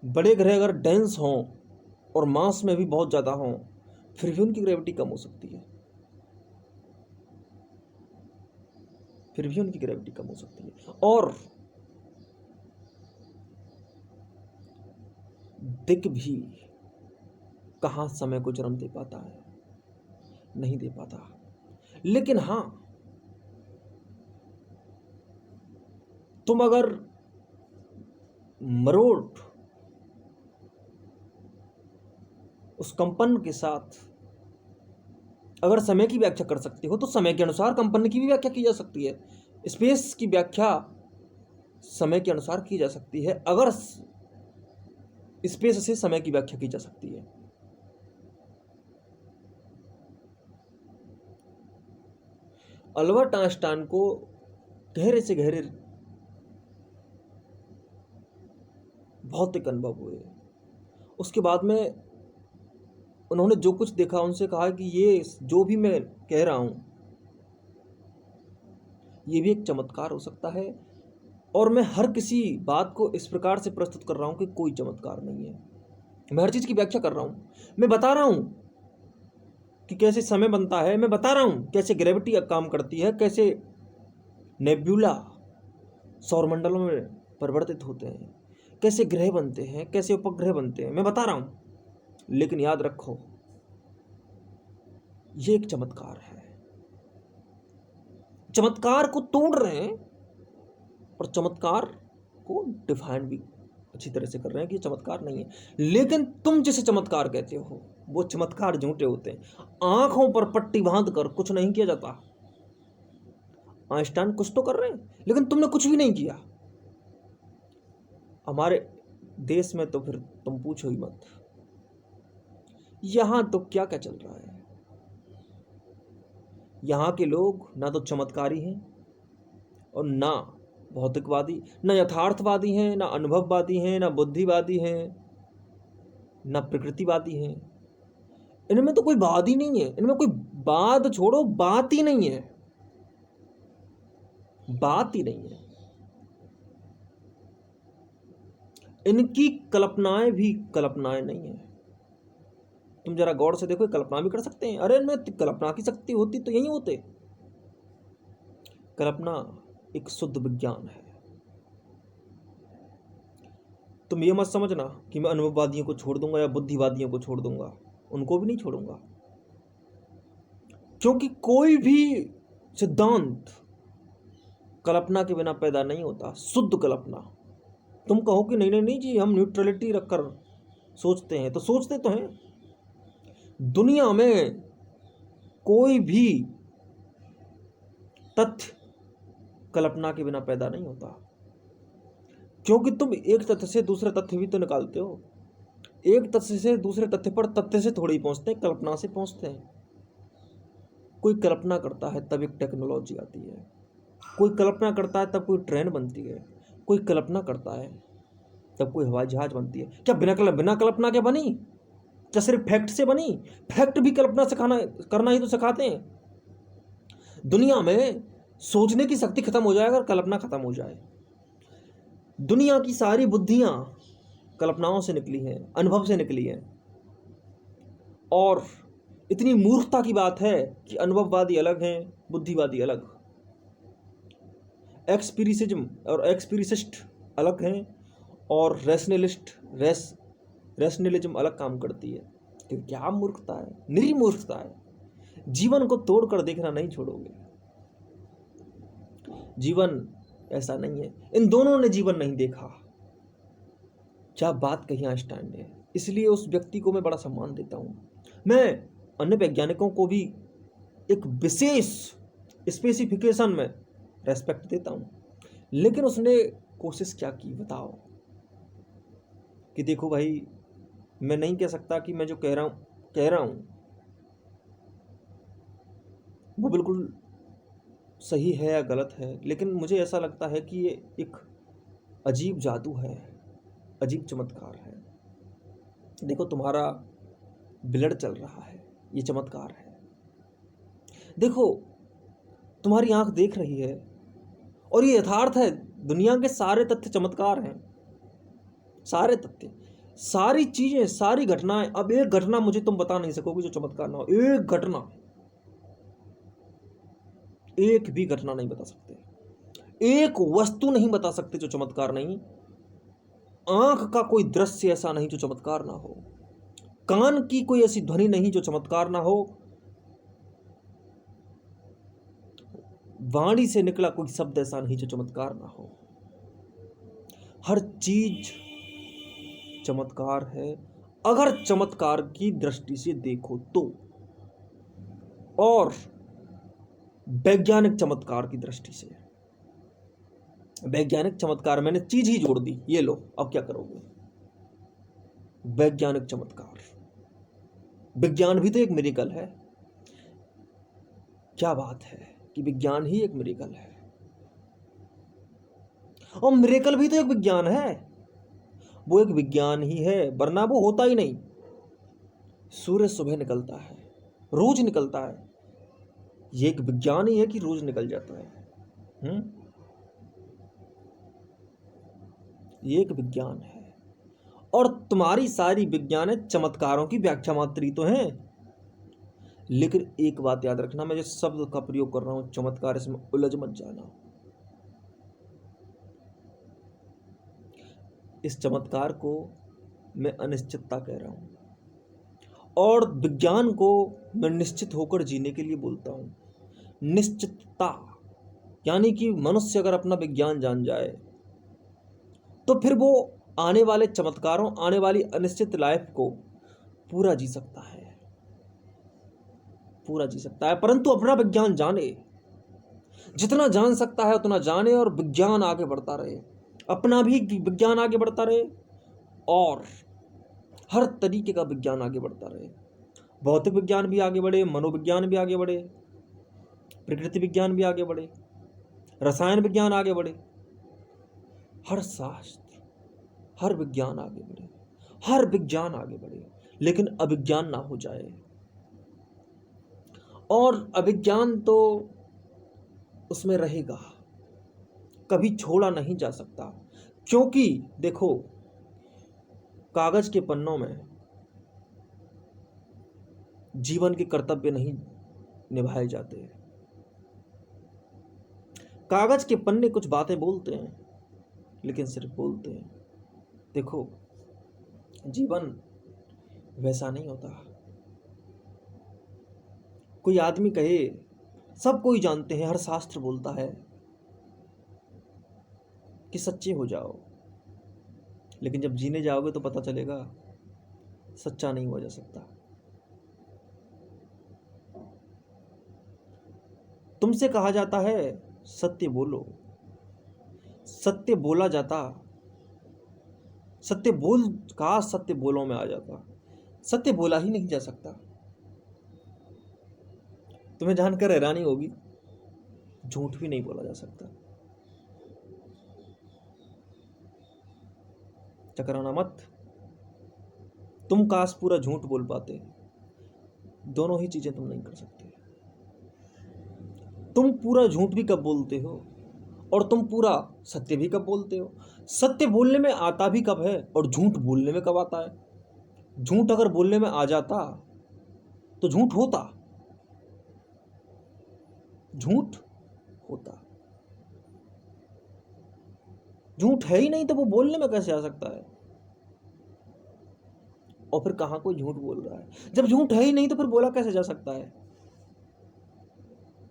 बड़े ग्रह अगर डेंस हों और मास में भी बहुत ज़्यादा हों, फिर भी उनकी ग्रेविटी कम हो सकती है, फिर भी उनकी ग्रेविटी कम हो सकती है। और दिक भी कहाँ समय को जन्म दे पाता है, नहीं दे पाता। लेकिन हाँ, तुम अगर मरोड़ उस कंपन के साथ अगर समय की व्याख्या कर सकती हो, तो समय के अनुसार कंपन की भी व्याख्या की जा सकती है। स्पेस की व्याख्या समय के अनुसार की जा सकती है, अगर स्पेस से समय की व्याख्या की जा सकती है। अल्बर्ट आइंस्टाइन को गहरे से गहरे भौतिक अनुभव हुए। उसके बाद में उन्होंने जो कुछ देखा उनसे कहा कि ये जो भी मैं कह रहा हूं ये भी एक चमत्कार हो सकता है, और मैं हर किसी बात को इस प्रकार से प्रस्तुत कर रहा हूं कि कोई चमत्कार नहीं है। मैं हर चीज़ की व्याख्या कर रहा हूं, मैं बता रहा हूं कि कैसे समय बनता है, मैं बता रहा हूं कैसे ग्रेविटी काम करती है, कैसे नेब्यूला सौरमंडलों में परिवर्तित होते हैं, कैसे ग्रह बनते हैं, कैसे उपग्रह बनते हैं, मैं बता रहा हूं। लेकिन याद रखो, ये एक चमत्कार है। चमत्कार को तोड़ रहे हैं और चमत्कार को डिफाइन भी अच्छी तरह से कर रहे हैं कि ये चमत्कार नहीं है। लेकिन तुम जिसे चमत्कार कहते हो वो चमत्कार झूठे होते हैं। आंखों पर पट्टी बांध कर कुछ नहीं किया जाता। आइंस्टाइन कुछ तो कर रहे हैं, लेकिन तुमने कुछ भी नहीं किया। हमारे देश में तो फिर तुम पूछो ही मत। यहां तो क्या क्या चल रहा है। यहाँ के लोग ना तो चमत्कारी हैं और ना भौतिकवादी, ना यथार्थवादी हैं, ना अनुभववादी हैं, ना बुद्धिवादी हैं, ना प्रकृतिवादी हैं। इनमें तो कोई बात ही नहीं है। इनमें कोई बात छोड़ो, बात ही नहीं है, बात ही नहीं है। इनकी कल्पनाएं भी कल्पनाएं नहीं है। तुम जरा गौर से देखो, कल्पना भी कर सकते हैं। अरे इनमें कल्पना की शक्ति होती तो यही होते। कल्पना एक शुद्ध विज्ञान है। तुम ये मत समझना कि मैं अनुभववादियों को छोड़ दूंगा या बुद्धिवादियों को छोड़ दूंगा, उनको भी नहीं छोड़ूंगा। क्योंकि कोई भी सिद्धांत कल्पना के बिना पैदा नहीं होता, शुद्ध कल्पना। तुम कहो कि नहीं नहीं नहीं जी, हम न्यूट्रलिटी रखकर सोचते हैं, तो सोचते तो हैं। दुनिया में कोई भी तथ्य कल्पना के बिना पैदा नहीं होता, क्योंकि तुम एक तथ्य से दूसरे तथ्य भी तो निकालते हो। एक तथ्य से दूसरे तथ्य पर तथ्य से थोड़ी पहुंचते हैं, कल्पना से पहुंचते हैं। कोई कल्पना करता है तब एक टेक्नोलॉजी आती है, कोई कल्पना करता है तब कोई ट्रेन बनती है, कोई कल्पना करता है तब कोई हवाई जहाज बनती है। क्या बिना कल्पना के बनी? क्या सिर्फ फैक्ट से बनी? फैक्ट भी कल्पना सिखाना करना ही तो सिखाते हैं। दुनिया में सोचने की शक्ति खत्म हो जाए अगर कल्पना खत्म हो जाए। दुनिया की सारी बुद्धियां कल्पनाओं से निकली हैं, अनुभव से निकली हैं। और इतनी मूर्खता की बात है कि अनुभववादी अलग हैं, बुद्धिवादी अलग, एक्सपीरिसिज्म और एक्सपीरिसिस्ट अलग हैं, और रैशनलिज्म अलग काम करती है। तो क्या मूर्खता है, निरी मूर्खता है। जीवन को तोड़कर देखना नहीं छोड़ोगे। जीवन ऐसा नहीं है। इन दोनों ने जीवन नहीं देखा। क्या बात कही आइंस्टाइन ने, इसलिए उस व्यक्ति को मैं बड़ा सम्मान देता हूं। मैं अन्य वैज्ञानिकों को भी एक विशेष स्पेसिफिकेशन में रेस्पेक्ट देता हूँ, लेकिन उसने कोशिश क्या की बताओ कि देखो भाई, मैं नहीं कह सकता कि मैं जो कह रहा हूँ वो बिल्कुल सही है या गलत है, लेकिन मुझे ऐसा लगता है कि ये एक अजीब जादू है, अजीब चमत्कार है। देखो, तुम्हारा ब्लड चल रहा है, ये चमत्कार है। देखो, तुम्हारी आंख देख रही है और ये यथार्थ है। दुनिया के सारे तथ्य चमत्कार हैं, सारे तथ्य, सारी चीजें, सारी घटनाएं। अब एक घटना मुझे तुम बता नहीं सकोगे जो चमत्कार ना हो। एक घटना, एक भी घटना नहीं बता सकते। एक वस्तु नहीं बता सकते जो चमत्कार नहीं। आंख का कोई दृश्य ऐसा नहीं जो चमत्कार ना हो। कान की कोई ऐसी ध्वनि नहीं जो चमत्कार ना हो। वाणी से निकला कोई शब्द ऐसा नहीं जो चमत्कार ना हो। हर चीज चमत्कार है, अगर चमत्कार की दृष्टि से देखो तो। और वैज्ञानिक चमत्कार की दृष्टि से, वैज्ञानिक चमत्कार, मैंने चीज ही जोड़ दी, ये लो, अब क्या करोगे। वैज्ञानिक चमत्कार, विज्ञान भी तो एक मिरेकल है। क्या बात है कि विज्ञान ही एक मिरेकल है, और मिरेकल भी तो एक विज्ञान है। वो एक विज्ञान ही है, वरना वो होता ही नहीं। सूर्य सुबह निकलता है, रोज निकलता है, ये एक विज्ञान ही है कि रोज निकल जाता है। ये एक विज्ञान है। और तुम्हारी सारी विज्ञान है चमत्कारों की व्याख्या मात्र ही तो है। लेकिन एक बात याद रखना, मैं जिस शब्द का प्रयोग कर रहा हूं चमत्कार, इसमें उलझ मत जाना। इस चमत्कार को मैं अनिश्चितता कह रहा हूं, और विज्ञान को मैं निश्चित होकर जीने के लिए बोलता हूं। निश्चितता यानी कि मनुष्य अगर अपना विज्ञान जान जाए तो फिर वो आने वाले चमत्कारों, आने वाली अनिश्चित लाइफ को पूरा जी सकता है, पूरा जी सकता है। परंतु अपना विज्ञान जाने, जितना जान सकता है उतना जाने, और विज्ञान आगे बढ़ता रहे, अपना भी विज्ञान आगे बढ़ता रहे, और हर तरीके का विज्ञान आगे बढ़ता रहे। भौतिक विज्ञान भी आगे बढ़े, मनोविज्ञान भी आगे बढ़े, प्रकृति विज्ञान भी आगे बढ़े, रसायन विज्ञान आगे बढ़े, हर शास्त्र, हर विज्ञान आगे बढ़े, हर विज्ञान आगे बढ़े, लेकिन अविज्ञान ना हो जाए। और अविज्ञान तो उसमें रहेगा, कभी छोड़ा नहीं जा सकता। क्योंकि देखो, कागज के पन्नों में जीवन के कर्तव्य नहीं निभाए जाते। कागज के पन्ने कुछ बातें बोलते हैं, लेकिन सिर्फ बोलते हैं। देखो, जीवन वैसा नहीं होता। कोई आदमी कहे, सब कोई जानते हैं, हर शास्त्र बोलता है कि सच्चे हो जाओ, लेकिन जब जीने जाओगे तो पता चलेगा सच्चा नहीं हुआ जा सकता। तुमसे कहा जाता है सत्य बोलो, सत्य बोला जाता, सत्य बोल का सत्य बोलो में आ जाता, सत्य बोला ही नहीं जा सकता। तुम्हें जानकर हैरानी होगी, झूठ भी नहीं बोला जा सकता। चकराना मत, तुम काश पूरा झूठ बोल पाते, दोनों ही चीजें तुम नहीं कर सकते। तुम पूरा झूठ भी कब बोलते हो, और तुम पूरा सत्य भी कब बोलते हो। सत्य बोलने में आता भी कब है, और झूठ बोलने में कब आता है। झूठ अगर बोलने में आ जाता तो झूठ होता, झूठ होता। झूठ है ही नहीं तो वो बोलने में कैसे आ सकता है। और फिर कहां कोई झूठ बोल रहा है। जब झूठ है ही नहीं तो फिर बोला कैसे जा सकता है।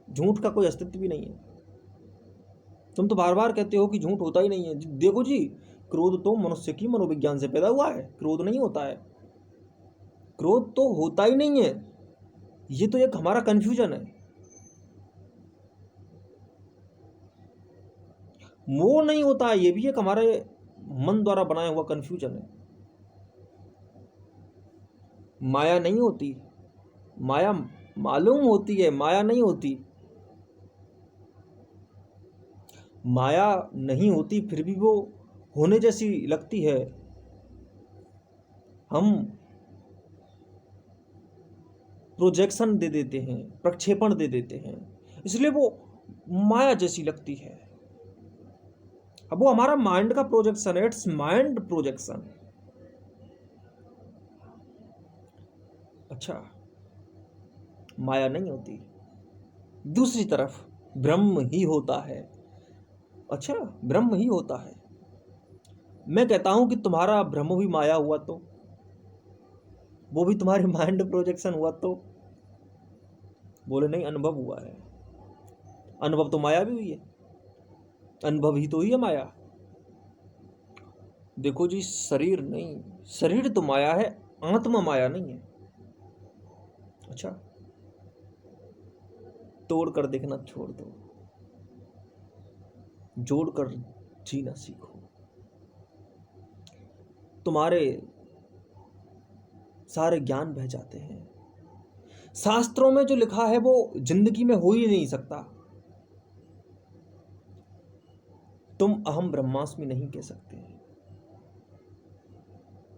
झूठ का कोई अस्तित्व भी नहीं है। तुम तो बार बार कहते हो कि झूठ होता ही नहीं है। देखो जी, क्रोध तो मनुष्य की मनोविज्ञान से पैदा हुआ है, क्रोध नहीं होता है, क्रोध तो होता ही नहीं है। ये तो एक हमारा कंफ्यूजन है। मोह नहीं होता है, ये भी एक हमारे मन द्वारा बनाया हुआ कंफ्यूजन है। माया नहीं होती, माया मालूम होती है, माया नहीं होती। माया नहीं होती फिर भी वो होने जैसी लगती है। हम प्रोजेक्शन दे देते हैं, प्रक्षेपण दे देते हैं, इसलिए वो माया जैसी लगती है। अब वो हमारा माइंड का प्रोजेक्शन है, इट्स माइंड प्रोजेक्शन। अच्छा, माया नहीं होती। दूसरी तरफ ब्रह्म ही होता है। अच्छा, ब्रह्म ही होता है। मैं कहता हूं कि तुम्हारा ब्रह्म भी माया हुआ तो, वो भी तुम्हारी माइंड प्रोजेक्शन हुआ तो? बोले नहीं, अनुभव हुआ है। अनुभव तो माया भी हुई है, अनुभव ही तो हुई है माया। देखो जी, शरीर नहीं, शरीर तो माया है, आत्मा माया नहीं है। अच्छा, तोड़ कर देखना छोड़ दो, जोड़ कर जीना सीखो। तुम्हारे सारे ज्ञान बह जाते हैं। शास्त्रों में जो लिखा है वो जिंदगी में हो ही नहीं सकता। तुम अहम ब्रह्मास्मि नहीं कह सकते,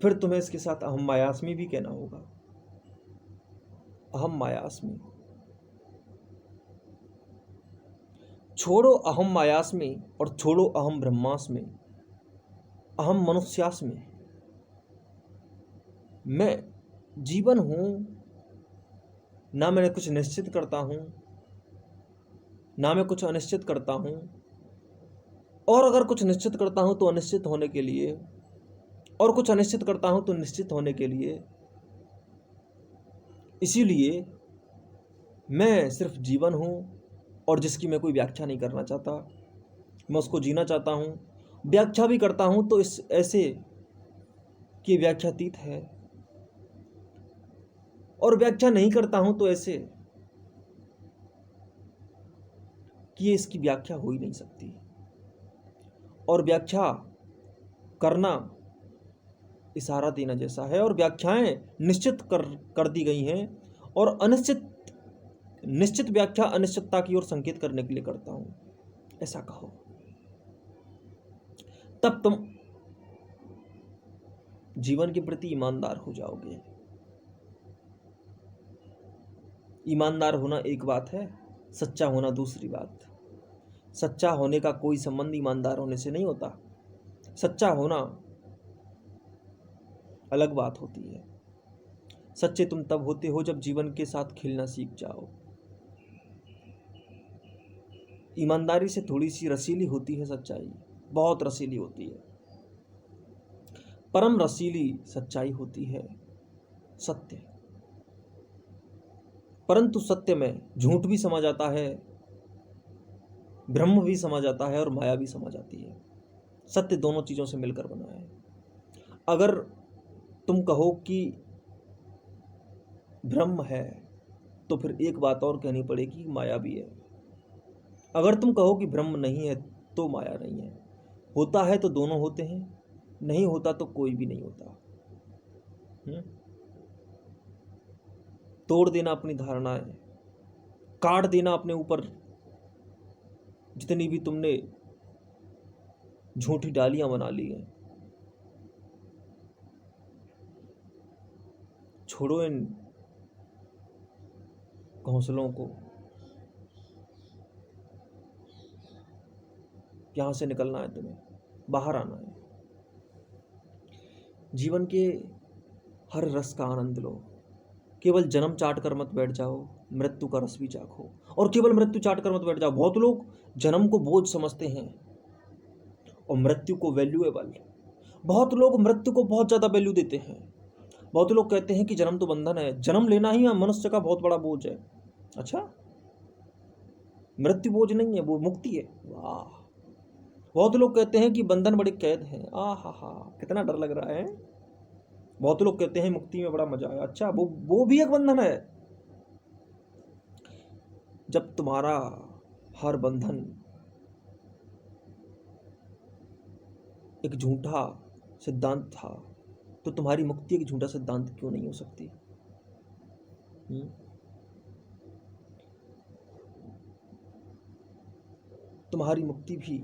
फिर तुम्हें इसके साथ अहम मायास्मि भी कहना होगा। अहम मायास्मि, छोड़ो अहम मायास्मि और छोड़ो अहम ब्रह्मास्मि, अहम मनुष्यास्मि। मैं जीवन हूं, ना मैं कुछ निश्चित करता हूं, ना मैं कुछ अनिश्चित करता हूं, और अगर कुछ निश्चित करता हूं तो अनिश्चित होने के लिए, और कुछ अनिश्चित करता हूं तो निश्चित होने के लिए। इसीलिए मैं सिर्फ जीवन हूं, और जिसकी मैं कोई व्याख्या नहीं करना चाहता। मैं उसको जीना चाहता हूं। व्याख्या भी करता हूं तो इस ऐसे कि व्याख्यातीत है, और व्याख्या नहीं करता हूं तो ऐसे कि ये इसकी व्याख्या हो ही नहीं सकती। और व्याख्या करना इशारा देना जैसा है, और व्याख्याएं निश्चित कर दी गई हैं, और अनिश्चित निश्चित व्याख्या अनिश्चितता की ओर संकेत करने के लिए करता हूं, ऐसा कहो। तब तुम जीवन के प्रति ईमानदार हो जाओगे। ईमानदार होना एक बात है, सच्चा होना दूसरी बात। सच्चा होने का कोई संबंध ईमानदार होने से नहीं होता। सच्चा होना अलग बात होती है। सच्चे तुम तब होते हो जब जीवन के साथ खेलना सीख जाओ। ईमानदारी से थोड़ी सी रसीली होती है सच्चाई, बहुत रसीली होती है। परम रसीली सच्चाई होती है सत्य। परंतु सत्य में झूठ भी समा जाता है, ब्रह्म भी समा जाता है, और माया भी समा जाती है। सत्य दोनों चीजों से मिलकर बना है। अगर तुम कहो कि ब्रह्म है तो फिर एक बात और कहनी पड़ेगी, माया भी है। अगर तुम कहो कि ब्रह्म नहीं है तो माया नहीं है। होता है तो दोनों होते हैं, नहीं होता तो कोई भी नहीं होता। तोड़ देना अपनी धारणाएं, काट देना अपने ऊपर जितनी भी तुमने झूठी डालियां बना ली हैं। छोड़ो इन घोंसलों को, यहां से निकलना है, तुम्हें बाहर आना है। जीवन के हर रस का आनंद लो। केवल जन्म चाट कर मत बैठ जाओ, मृत्यु का रस भी चाखो। और केवल मृत्यु चाट कर मत बैठ जाओ। बहुत लोग जन्म को बोझ समझते हैं और मृत्यु को वैल्यूएबल। बहुत लोग मृत्यु को बहुत ज्यादा वैल्यू देते हैं। बहुत लोग कहते हैं कि जन्म तो बंधन है, जन्म लेना ही मनुष्य का बहुत बड़ा बोझ है। अच्छा, मृत्यु बोझ नहीं है, वो मुक्ति है। वाह। बहुत लोग कहते हैं कि बंधन बड़ी कैद है। आ हा हा, कितना डर लग रहा है। बहुत लोग कहते हैं मुक्ति में बड़ा मजा है। अच्छा, वो भी एक बंधन है। जब तुम्हारा हर बंधन एक झूठा सिद्धांत था, तो तुम्हारी मुक्ति एक झूठा सिद्धांत क्यों नहीं हो सकती? तुम्हारी मुक्ति भी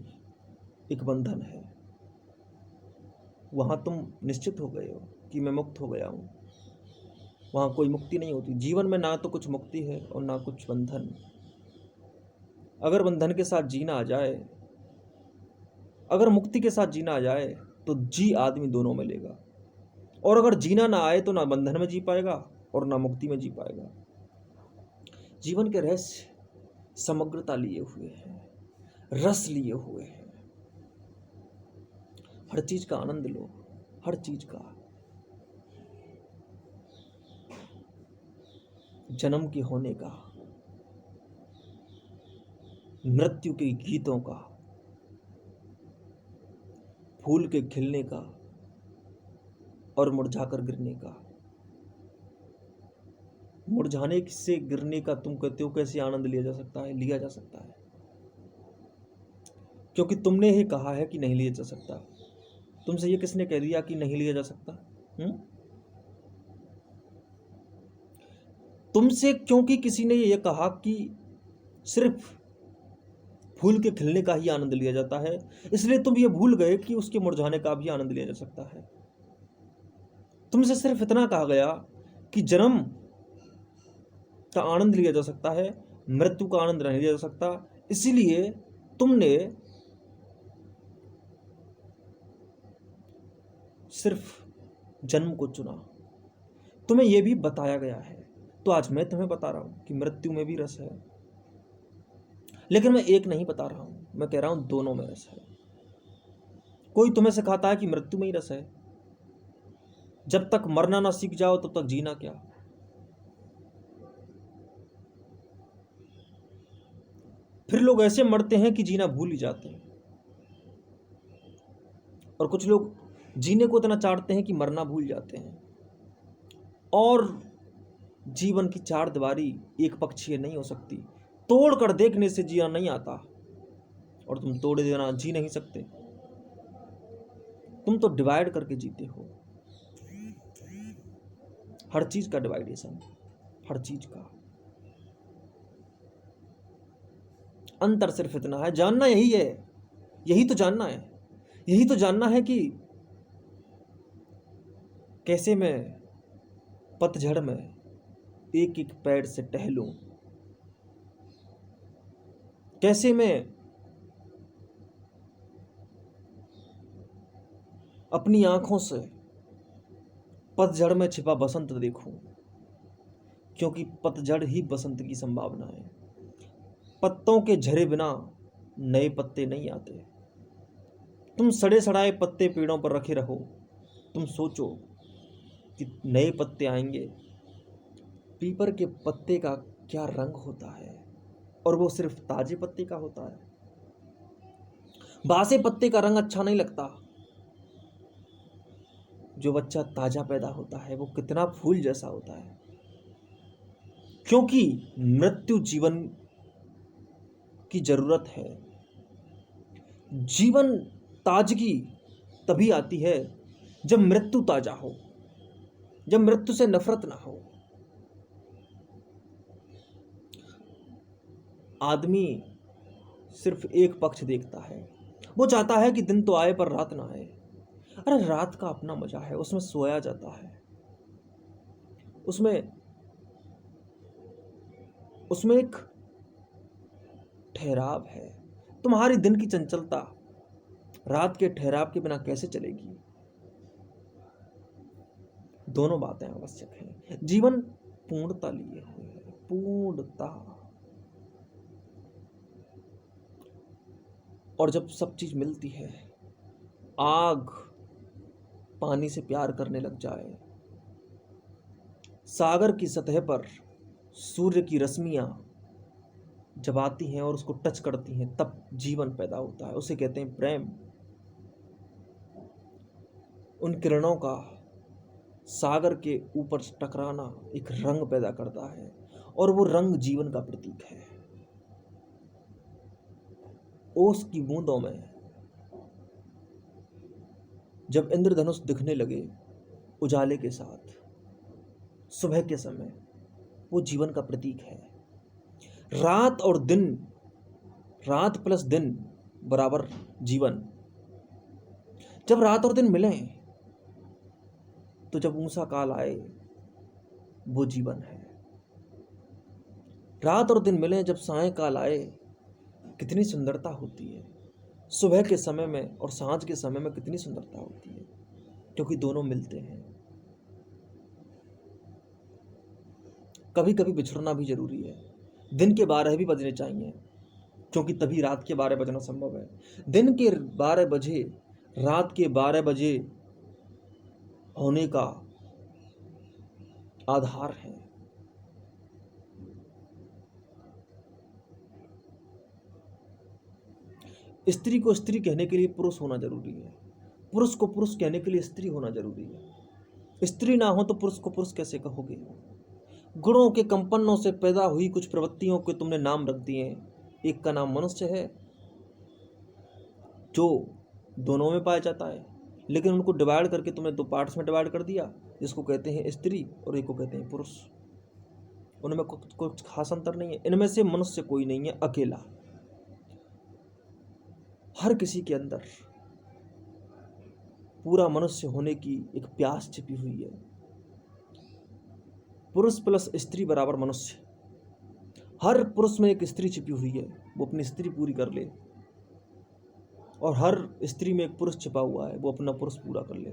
एक बंधन है। वहां तुम निश्चित हो गए हो कि मैं मुक्त हो गया हूं, वहां कोई मुक्ति नहीं होती। जीवन में ना तो कुछ मुक्ति है और ना कुछ बंधन। अगर बंधन के साथ जीना आ जाए, अगर मुक्ति के साथ जीना आ जाए, तो जी आदमी दोनों में लेगा। और अगर जीना ना आए तो ना बंधन में जी पाएगा और ना मुक्ति में जी पाएगा। जीवन के रहस्य समग्रता लिए हुए हैं, रस लिए हुए हैं। हर चीज का आनंद लो, हर चीज का। जन्म के होने का, मृत्यु के गीतों का, फूल के खिलने का और मुरझाकर गिरने का। मुरझाने से गिरने का तुम कहते हो कैसे आनंद लिया जा सकता है? लिया जा सकता है, क्योंकि तुमने ही कहा है कि नहीं लिया जा सकता। तुमसे ये किसने कह दिया कि नहीं लिया जा सकता? तुमसे क्योंकि किसी ने ये कहा कि सिर्फ फूल के खिलने का ही आनंद लिया जाता है, इसलिए तुम ये भूल गए कि उसके मुरझाने का भी आनंद लिया जा सकता है। तुमसे सिर्फ इतना कहा गया कि जन्म का आनंद लिया जा सकता है, मृत्यु का आनंद नहीं लिया जा सकता, इसीलिए तुमने सिर्फ जन्म को चुना। तुम्हें यह भी बताया गया है, तो आज मैं तुम्हें बता रहा हूं कि मृत्यु में भी रस है। लेकिन मैं एक नहीं बता रहा हूं, मैं कह रहा हूं दोनों में रस है। कोई तुम्हें सिखाता है कि मृत्यु में ही रस है। जब तक मरना ना सीख जाओ तब तक जीना क्या। फिर लोग ऐसे मरते हैं कि जीना भूल ही जाते हैं। और कुछ लोग जीने को इतना चाहते हैं कि मरना भूल जाते हैं। और जीवन की चार दीवारी एक पक्षीय नहीं हो सकती। तोड़ कर देखने से जीना नहीं आता, और तुम तोड़े देना जी नहीं सकते। तुम तो डिवाइड करके जीते हो। हर चीज का डिवाइडेशन, हर चीज का अंतर सिर्फ इतना है। जानना यही है, यही तो जानना है, यही तो जानना है कि कैसे मैं पतझड़ में एक एक पैर से टहलूं, कैसे मैं अपनी आंखों से पतझड़ में छिपा बसंत देखूं, क्योंकि पतझड़ ही बसंत की संभावना है। पत्तों के झरे बिना नए पत्ते नहीं आते। तुम सड़े सड़ाए पत्ते पेड़ों पर रखे रहो, तुम सोचो कि नए पत्ते आएंगे। पीपर के पत्ते का क्या रंग होता है, और वो सिर्फ ताजे पत्ते का होता है। बासे पत्ते का रंग अच्छा नहीं लगता। जो बच्चा ताजा पैदा होता है वो कितना फूल जैसा होता है। क्योंकि मृत्यु जीवन की जरूरत है। जीवन ताजगी तभी आती है जब मृत्यु ताजा हो, जब मृत्यु से नफरत ना हो। आदमी सिर्फ एक पक्ष देखता है। वो चाहता है कि दिन तो आए पर रात ना आए। अरे रात का अपना मजा है, उसमें सोया जाता है, उसमें उसमें एक ठहराव है। तुम्हारी दिन की चंचलता रात के ठहराव के बिना कैसे चलेगी? दोनों बातें आवश्यक हैं। जीवन पूर्णता लिए हुए है, पूर्णता। और जब सब चीज मिलती है, आग पानी से प्यार करने लग जाए, सागर की सतह पर सूर्य की रश्मियां जब आती हैं और उसको टच करती हैं, तब जीवन पैदा होता है। उसे कहते हैं प्रेम। उन किरणों का सागर के ऊपर टकराना एक रंग पैदा करता है, और वो रंग जीवन का प्रतीक है। ओस की बूंदों में जब इंद्रधनुष दिखने लगे उजाले के साथ सुबह के समय, वो जीवन का प्रतीक है। रात और दिन, रात प्लस दिन बराबर जीवन। जब रात और दिन मिलें तो जब ऊंचा काल आए, वो जीवन है। रात और दिन मिलें जब सायंकाल आए, कितनी सुंदरता होती है। सुबह के समय में और सांझ के समय में कितनी सुंदरता होती है, क्योंकि दोनों मिलते हैं। कभी कभी बिछड़ना भी जरूरी है। दिन के 12 भी बजने चाहिए, क्योंकि तभी रात के 12 बजना संभव है। दिन के 12 बजे रात के 12 बजे होने का आधार है। स्त्री को स्त्री कहने के लिए पुरुष होना जरूरी है, पुरुष को पुरुष कहने के लिए स्त्री होना जरूरी है। स्त्री ना हो तो पुरुष को पुरुष कैसे कहोगे? गुणों के कंपनों से पैदा हुई कुछ प्रवृत्तियों के तुमने नाम रख दिए। एक का नाम मनुष्य है, जो दोनों में पाया जाता है, लेकिन उनको डिवाइड करके तुमने दो पार्ट्स में डिवाइड कर दिया, जिसको कहते हैं स्त्री और एक को कहते हैं पुरुष। उनमें कुछ खास अंतर नहीं है। इनमें से मनुष्य कोई नहीं है, अकेला। हर किसी के अंदर पूरा मनुष्य होने की एक प्यास छिपी हुई है। पुरुष प्लस स्त्री बराबर मनुष्य। हर पुरुष में एक स्त्री छिपी हुई है, वो अपनी स्त्री पूरी कर ले, और हर स्त्री में एक पुरुष छिपा हुआ है, वो अपना पुरुष पूरा कर ले,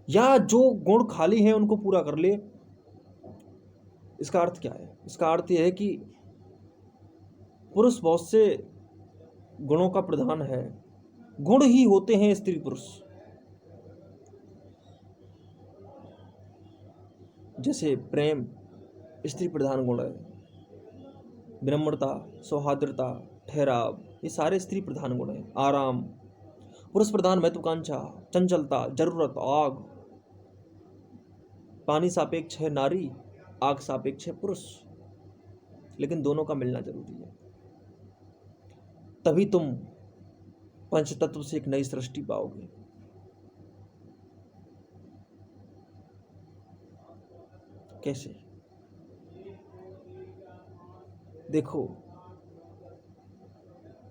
या जो गुण खाली हैं उनको पूरा कर ले। इसका अर्थ क्या है? इसका अर्थ यह है कि पुरुष बहुत से गुणों का प्रधान है। गुण ही होते हैं स्त्री पुरुष। जैसे प्रेम स्त्री प्रधान गुण है, विनम्रता, सौहार्द्रता, ठहराव, ये सारे स्त्री प्रधान गुण हैं। आराम पुरुष प्रधान, महत्वाकांक्षा, चंचलता, जरूरत, आग। पानी सापेक्ष है नारी, आग सापेक्ष है पुरुष, लेकिन दोनों का मिलना जरूरी है। तभी तुम पंचतत्व से एक नई सृष्टि पाओगे। कैसे? देखो,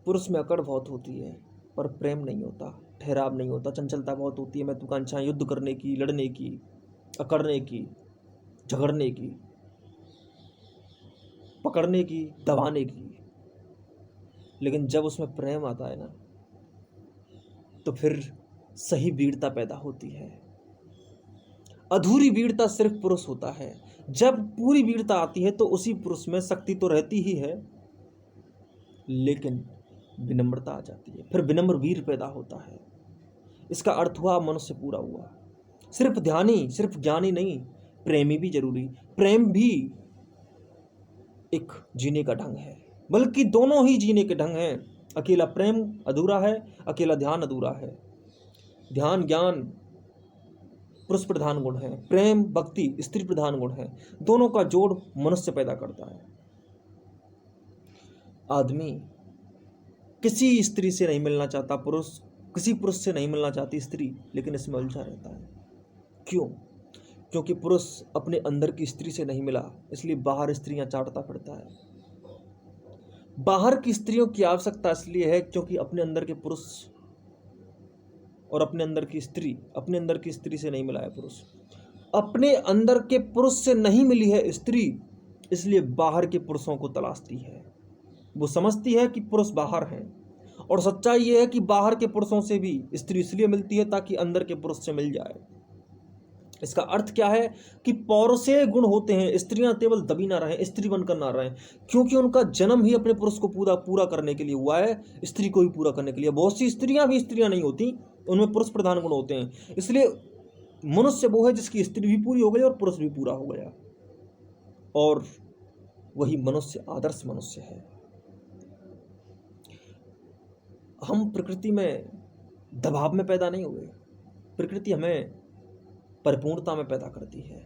पुरुष में अकड़ बहुत होती है, पर प्रेम नहीं होता, ठहराव नहीं होता, चंचलता बहुत होती है, महत्वाकांक्षाएं युद्ध करने की, लड़ने की, अकड़ने की, झगड़ने की, पकड़ने की, दबाने की। लेकिन जब उसमें प्रेम आता है ना, तो फिर सही वीरता पैदा होती है। अधूरी वीरता सिर्फ पुरुष होता है। जब पूरी वीरता आती है तो उसी पुरुष में शक्ति तो रहती ही है, लेकिन विनम्रता आ जाती है, फिर विनम्र वीर पैदा होता है। इसका अर्थ हुआ मनुष्य पूरा हुआ। सिर्फ ध्यानी, सिर्फ ज्ञानी नहीं, प्रेमी भी जरूरी। प्रेम भी एक जीने का ढंग है, बल्कि दोनों ही जीने के ढंग हैं। अकेला प्रेम अधूरा है, अकेला ध्यान अधूरा है। ध्यान ज्ञान पुरुष प्रधान गुण है, प्रेम भक्ति स्त्री प्रधान गुण है। दोनों का जोड़ मनुष्य पैदा करता है। आदमी किसी स्त्री से नहीं मिलना चाहता पुरुष, किसी पुरुष से नहीं मिलना चाहती स्त्री, लेकिन इसमें उलझा रहता है। क्यों? क्योंकि पुरुष अपने अंदर की स्त्री से नहीं मिला, इसलिए बाहर स्त्रियां चाटता फिरता है। बाहर की स्त्रियों की आवश्यकता इसलिए है क्योंकि अपने अंदर के पुरुष और अपने अंदर की स्त्री से नहीं मिला है पुरुष। अपने अंदर के पुरुष से नहीं मिली है स्त्री, इसलिए बाहर के पुरुषों को तलाशती है। वो समझती है कि पुरुष बाहर हैं, और सच्चाई ये है कि बाहर के पुरुषों से भी स्त्री इसलिए मिलती है ताकि अंदर के पुरुष से मिल जाए। इसका अर्थ क्या है कि पौरुषेय गुण होते हैं। स्त्रियां केवल दबी ना रहें, स्त्री बनकर ना रहें, क्योंकि उनका जन्म ही अपने पुरुष को पूरा करने के लिए हुआ है, स्त्री को भी पूरा करने के लिए। बहुत सी स्त्रियां भी स्त्रियां नहीं होती, उनमें पुरुष प्रधान गुण होते हैं। इसलिए मनुष्य वो है जिसकी स्त्री भी पूरी हो गई और पुरुष भी पूरा हो गया, और वही मनुष्य आदर्श मनुष्य है। हम प्रकृति में दबाव में पैदा नहीं हुए। प्रकृति हमें परिपूर्णता में पैदा करती है,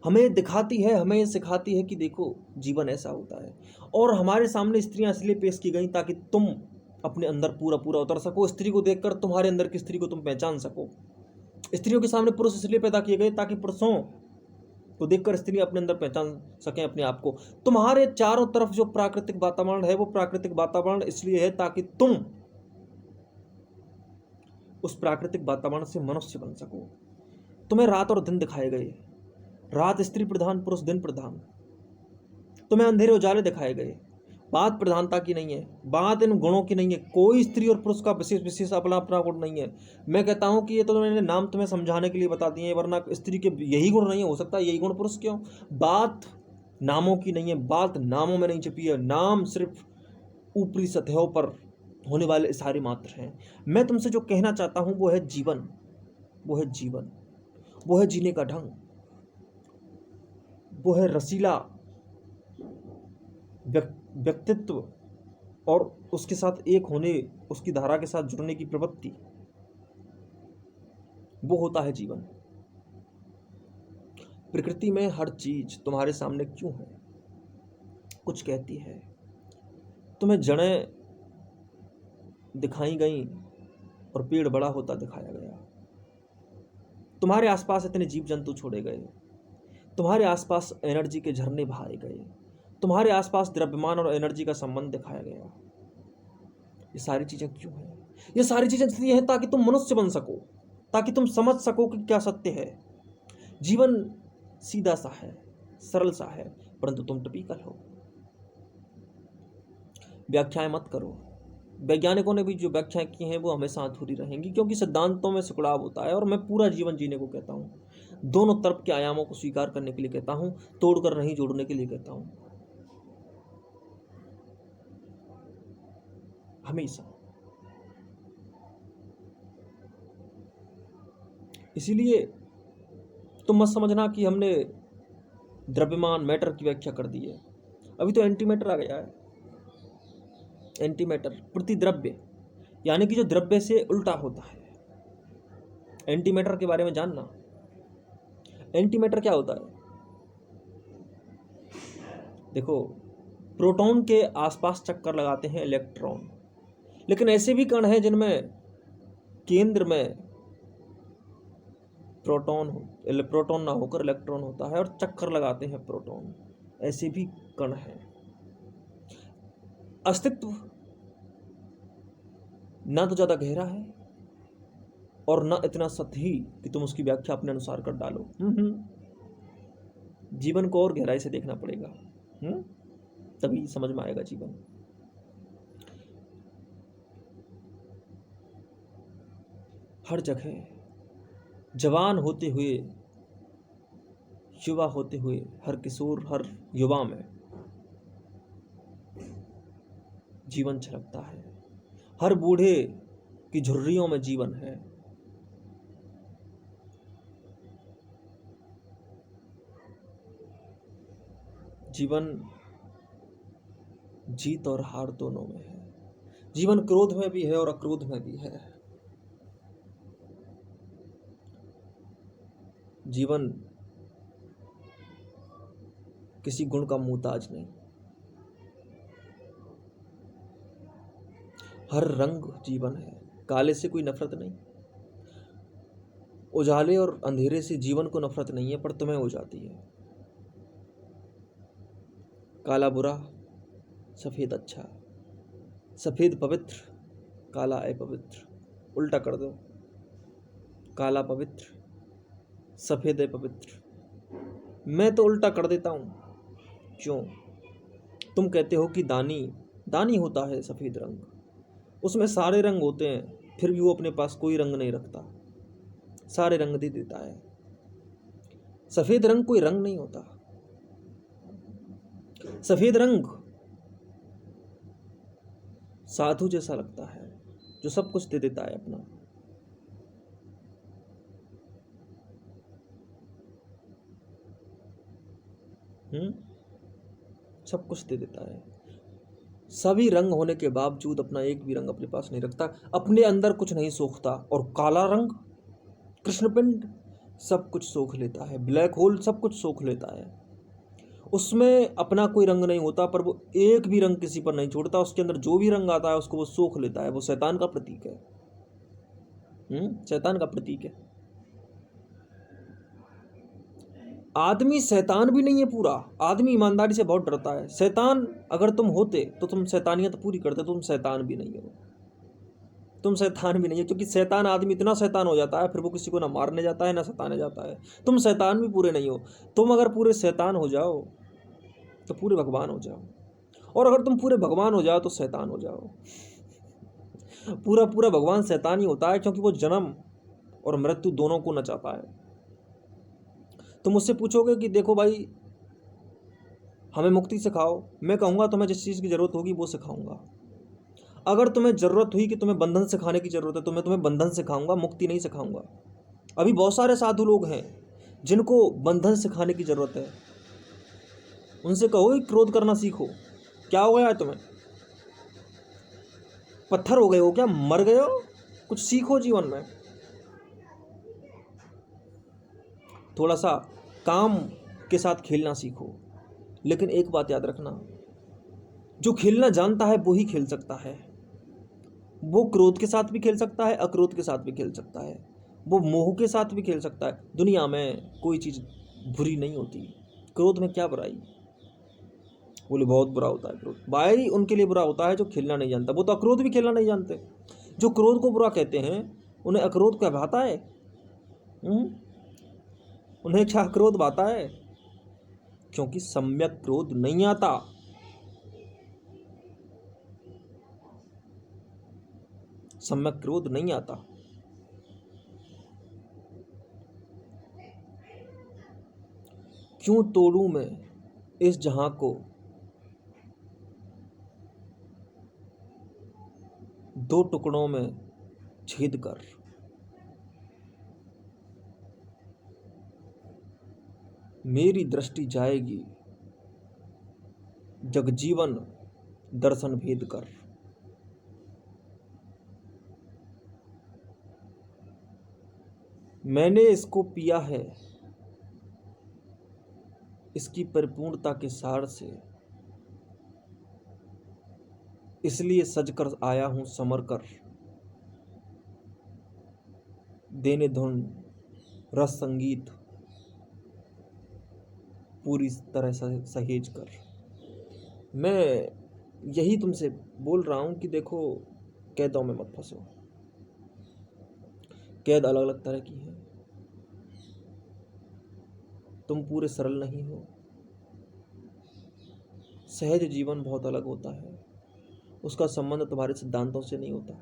हमें दिखाती है, हमें सिखाती है कि देखो जीवन ऐसा होता है। और हमारे सामने स्त्रियां इसलिए पेश की गई ताकि तुम अपने अंदर पूरा उतर सको। स्त्री को देखकर तुम्हारे अंदर की स्त्री को तुम पहचान सको। स्त्रियों के सामने पुरुष इसलिए पैदा किए गए ताकि पुरुषों को देखकर स्त्री अपने अंदर पहचान सकें अपने आप को। तुम्हारे चारों तरफ जो प्राकृतिक वातावरण है वो प्राकृतिक वातावरण इसलिए है ताकि तुम उस प्राकृतिक वातावरण से मनुष्य बन सको। तुम्हें रात और दिन दिखाए गए, रात स्त्री प्रधान पुरुष दिन प्रधान। तुम्हें अंधेरे उजाले दिखाए गए। बात प्रधानता की नहीं है, बात इन गुणों की नहीं है। कोई स्त्री और पुरुष का विशेष विशेष अपना अपना गुण नहीं है। मैं कहता हूं कि ये तो मैंने नाम तुम्हें समझाने के लिए बता दिए हैं, वरना स्त्री के यही गुण नहीं हो सकता, यही गुण पुरुष क्यों। बात नामों की नहीं है, बात नामों में नहीं छिपी है। नाम सिर्फ ऊपरी सतहों पर होने वाले इशारे मात्र हैं। मैं तुमसे जो कहना चाहता हूं वो है जीवन, वो है जीवन, वो है जीने का ढंग, वो है रसीला व्यक्तित्व और उसके साथ एक होने, उसकी धारा के साथ जुड़ने की प्रवृत्ति, वो होता है जीवन। प्रकृति में हर चीज तुम्हारे सामने क्यों है, कुछ कहती है। तुम्हें जड़ें दिखाई गई और पेड़ बड़ा होता दिखाया गया। तुम्हारे आसपास इतने जीव जंतु छोड़े गए, तुम्हारे आसपास एनर्जी के झरने बहाए गए, तुम्हारे आसपास द्रव्यमान और एनर्जी का संबंध दिखाया गया। ये सारी चीजें क्यों हैं? ये सारी चीजें इसलिए हैं ताकि तुम मनुष्य बन सको, ताकि तुम समझ सको कि क्या सत्य है। जीवन सीधा सा है, सरल सा है, परंतु तुम टिपिकल हो। व्याख्याएं मत करो। वैज्ञानिकों ने भी जो व्याख्याएं की हैं वो हमेशा अधूरी रहेंगी, क्योंकि सिद्धांतों में सिकुड़ाव होता है। और मैं पूरा जीवन जीने को कहता हूँ, दोनों तरफ के आयामों को स्वीकार करने के लिए कहता हूँ, तोड़कर नहीं जोड़ने के लिए कहता हूँ। हमेशा। इसीलिए तुम मत समझना कि हमने द्रव्यमान मैटर की व्याख्या कर दी है। अभी तो एंटी मैटर आ गया है। एंटी मैटर प्रति द्रव्य, यानी कि जो द्रव्य से उल्टा होता है। एंटी मैटर के बारे में जानना। एंटी मैटर क्या होता है? देखो, प्रोटॉन के आसपास चक्कर लगाते हैं इलेक्ट्रॉन, लेकिन ऐसे भी कण हैं जिनमें केंद्र में प्रोटॉन ना होकर इलेक्ट्रॉन होता है और चक्कर लगाते हैं प्रोटॉन। ऐसे भी कण हैं। अस्तित्व ना तो ज्यादा गहरा है और ना इतना सतही कि तुम उसकी व्याख्या अपने अनुसार कर डालो। जीवन को और गहराई से देखना पड़ेगा, तभी समझ में आएगा जीवन। हर जगह जवान होते हुए, युवा होते हुए, हर किशोर, हर युवा में जीवन छलकता है। हर बूढ़े की झुर्रियों में जीवन है। जीवन जीत और हार दोनों में है। जीवन क्रोध में भी है और अक्रोध में भी है। जीवन किसी गुण का मुहताज नहीं। हर रंग जीवन है। काले से कोई नफरत नहीं, उजाले और अंधेरे से जीवन को नफरत नहीं है, पर तुम्हें हो जाती है। काला बुरा, सफेद अच्छा, सफेद पवित्र, काला अपवित्र। उल्टा कर दो, काला पवित्र, सफेद अपवित्र। मैं तो उल्टा कर देता हूं। क्यों? तुम कहते हो कि दानी होता है सफेद रंग, उसमें सारे रंग होते हैं, फिर भी वो अपने पास कोई रंग नहीं रखता, सारे रंग दे देता है। सफेद रंग कोई रंग नहीं होता। सफेद रंग साधु जैसा लगता है, जो सब कुछ दे देता है अपना। सब कुछ दे देता है। सभी रंग होने के बावजूद अपना एक भी रंग अपने पास नहीं रखता, अपने अंदर कुछ नहीं सोखता। और काला रंग, कृष्णपिंड, सब कुछ सोख लेता है। ब्लैक होल सब कुछ सोख लेता है। उसमें अपना कोई रंग नहीं होता, पर वो एक भी रंग किसी पर नहीं छोड़ता। उसके अंदर जो भी रंग आता है उसको वो सोख लेता है। वो शैतान का प्रतीक है। शैतान का प्रतीक है। आदमी शैतान भी नहीं है पूरा। आदमी ईमानदारी से बहुत डरता है। शैतान अगर तुम होते तो तुम शैतानियत पूरी करते। तुम शैतान भी नहीं हो। तुम शैतान भी नहीं है, क्योंकि शैतान आदमी इतना शैतान हो जाता है फिर वो किसी को ना मारने जाता है ना सताने जाता है। तुम शैतान भी पूरे नहीं हो। तुम अगर पूरे शैतान हो जाओ तो पूरे भगवान हो जाओ, और अगर तुम पूरे भगवान हो जाओ तो शैतान हो जाओ। पूरा पूरा भगवान शैतान ही होता है, क्योंकि वो जन्म और मृत्यु दोनों को नचाता है। तुम मुझसे पूछोगे कि देखो भाई हमें मुक्ति सिखाओ, मैं कहूँगा तुम्हें जिस चीज़ की ज़रूरत होगी वो सिखाऊंगा। अगर तुम्हें ज़रूरत हुई कि तुम्हें बंधन सिखाने की ज़रूरत है तो मैं तुम्हें बंधन सिखाऊंगा, मुक्ति नहीं सिखाऊंगा। अभी बहुत सारे साधु लोग हैं जिनको बंधन सिखाने की ज़रूरत है। उनसे कहो कि क्रोध करना सीखो। क्या हो गया है तुम्हें? पत्थर हो गए हो क्या? मर गए हो? कुछ सीखो जीवन में। थोड़ा सा काम के साथ खेलना सीखो। लेकिन एक बात याद रखना, जो खेलना जानता है वो ही खेल सकता है। वो क्रोध के साथ भी खेल सकता है, अक्रोध के साथ भी खेल सकता है, वो मोह के साथ भी खेल सकता है। दुनिया में कोई चीज़ बुरी नहीं होती। क्रोध में क्या बुराई? बोले बहुत बुरा होता है क्रोध। भाई उनके लिए बुरा होता है जो खेलना नहीं जानता। वो तो अक्रोध भी खेलना नहीं जानते। जो क्रोध को बुरा कहते हैं उन्हें अक्रोध क्या भाता है? उन्हें क्या क्रोध भाता है? क्योंकि सम्यक क्रोध नहीं आता। सम्यक क्रोध नहीं आता। क्यों तोड़ूं मैं इस जहां को दो टुकड़ों में छेद कर। मेरी दृष्टि जाएगी जगजीवन दर्शन भेद कर। मैंने इसको पिया है इसकी परिपूर्णता के सार से, इसलिए सजकर आया हूं समर कर, देने धुन रस संगीत पूरी तरह से सहेज कर। मैं यही तुमसे बोल रहा हूं कि देखो, कैदों में मत फंसो। कैद अलग अलग तरह की है। तुम पूरे सरल नहीं हो। सहज जीवन बहुत अलग होता है। उसका संबंध तुम्हारे सिद्धांतों से नहीं होता,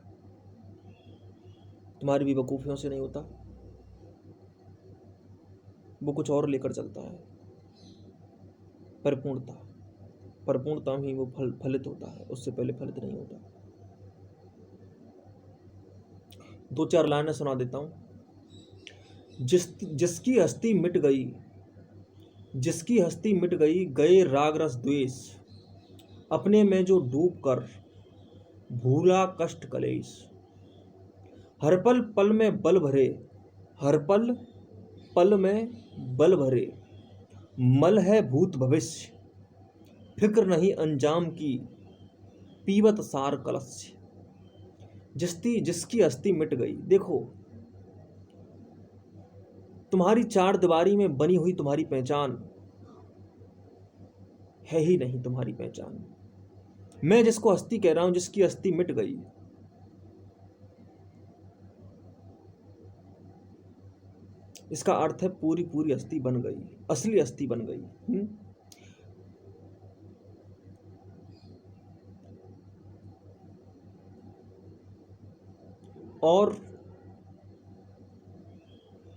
तुम्हारी बेवकूफ़ियों से नहीं होता। वो कुछ और लेकर चलता है। परिपूर्णता, परिपूर्णता में ही वो फलित होता है, उससे पहले फलित नहीं होता। दो चार लाइनें सुना देता हूं। जिसकी हस्ती मिट गई, जिसकी हस्ती मिट गई, गए राग रस द्वेष, अपने में जो डूब कर भूला कष्ट कलेश। हर पल पल में बल भरे, हर पल पल में बल भरे, मल है भूत भविष्य, फिक्र नहीं अंजाम की, पीवत सार कलस्य। जिसकी हस्ती मिट गई। देखो, तुम्हारी चार दीवारी में बनी हुई तुम्हारी पहचान है ही नहीं तुम्हारी पहचान। मैं जिसको हस्ती कह रहा हूं, जिसकी हस्ती मिट गई, इसका अर्थ है पूरी पूरी हस्ती बन गई, असली हस्ती बन गई। और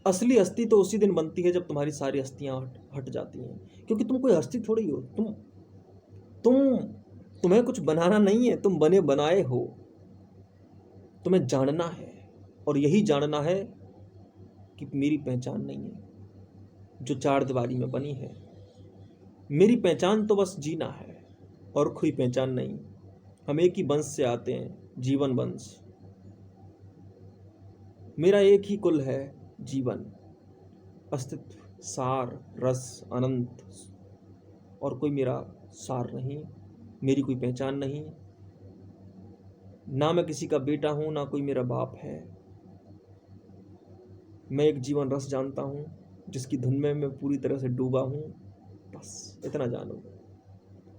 असली हस्ती तो उसी दिन बनती है जब तुम्हारी सारी हस्तियां हट जाती हैं। क्योंकि तुम कोई हस्ती थोड़ी हो। तुम तुम्हें कुछ बनाना नहीं है, तुम बने बनाए हो। तुम्हें जानना है, और यही जानना है कि मेरी पहचान नहीं है जो चार दीवारी में बनी है। मेरी पहचान तो बस जीना है, और कोई पहचान नहीं। हम एक ही वंश से आते हैं, जीवन वंश। मेरा एक ही कुल है, जीवन, अस्तित्व, सार, रस, अनंत। और कोई मेरा सार नहीं, मेरी कोई पहचान नहीं। ना मैं किसी का बेटा हूं, ना कोई मेरा बाप है। मैं एक जीवन रस जानता हूं, जिसकी धुन में मैं पूरी तरह से डूबा हूँ, बस इतना जानो।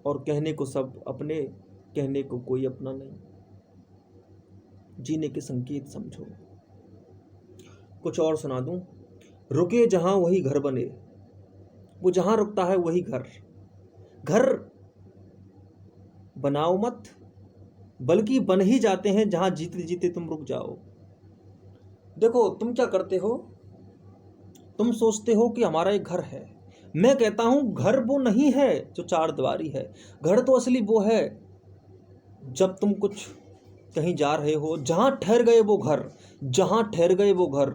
और कहने को सब अपने, कहने को कोई अपना नहीं, जीने के संकेत समझो। कुछ और सुना दूं। रुके जहां वही घर बने, वो जहां रुकता है वही घर। घर बनाओ मत, बल्कि बन ही जाते हैं जहां जीते जीते तुम रुक जाओ। देखो तुम क्या करते हो, तुम सोचते हो कि हमारा एक घर है। मैं कहता हूं घर वो नहीं है जो चार दीवारी है। घर तो असली वो है जब तुम कुछ कहीं जा रहे हो, जहां ठहर गए वो घर, जहां ठहर गए वो घर,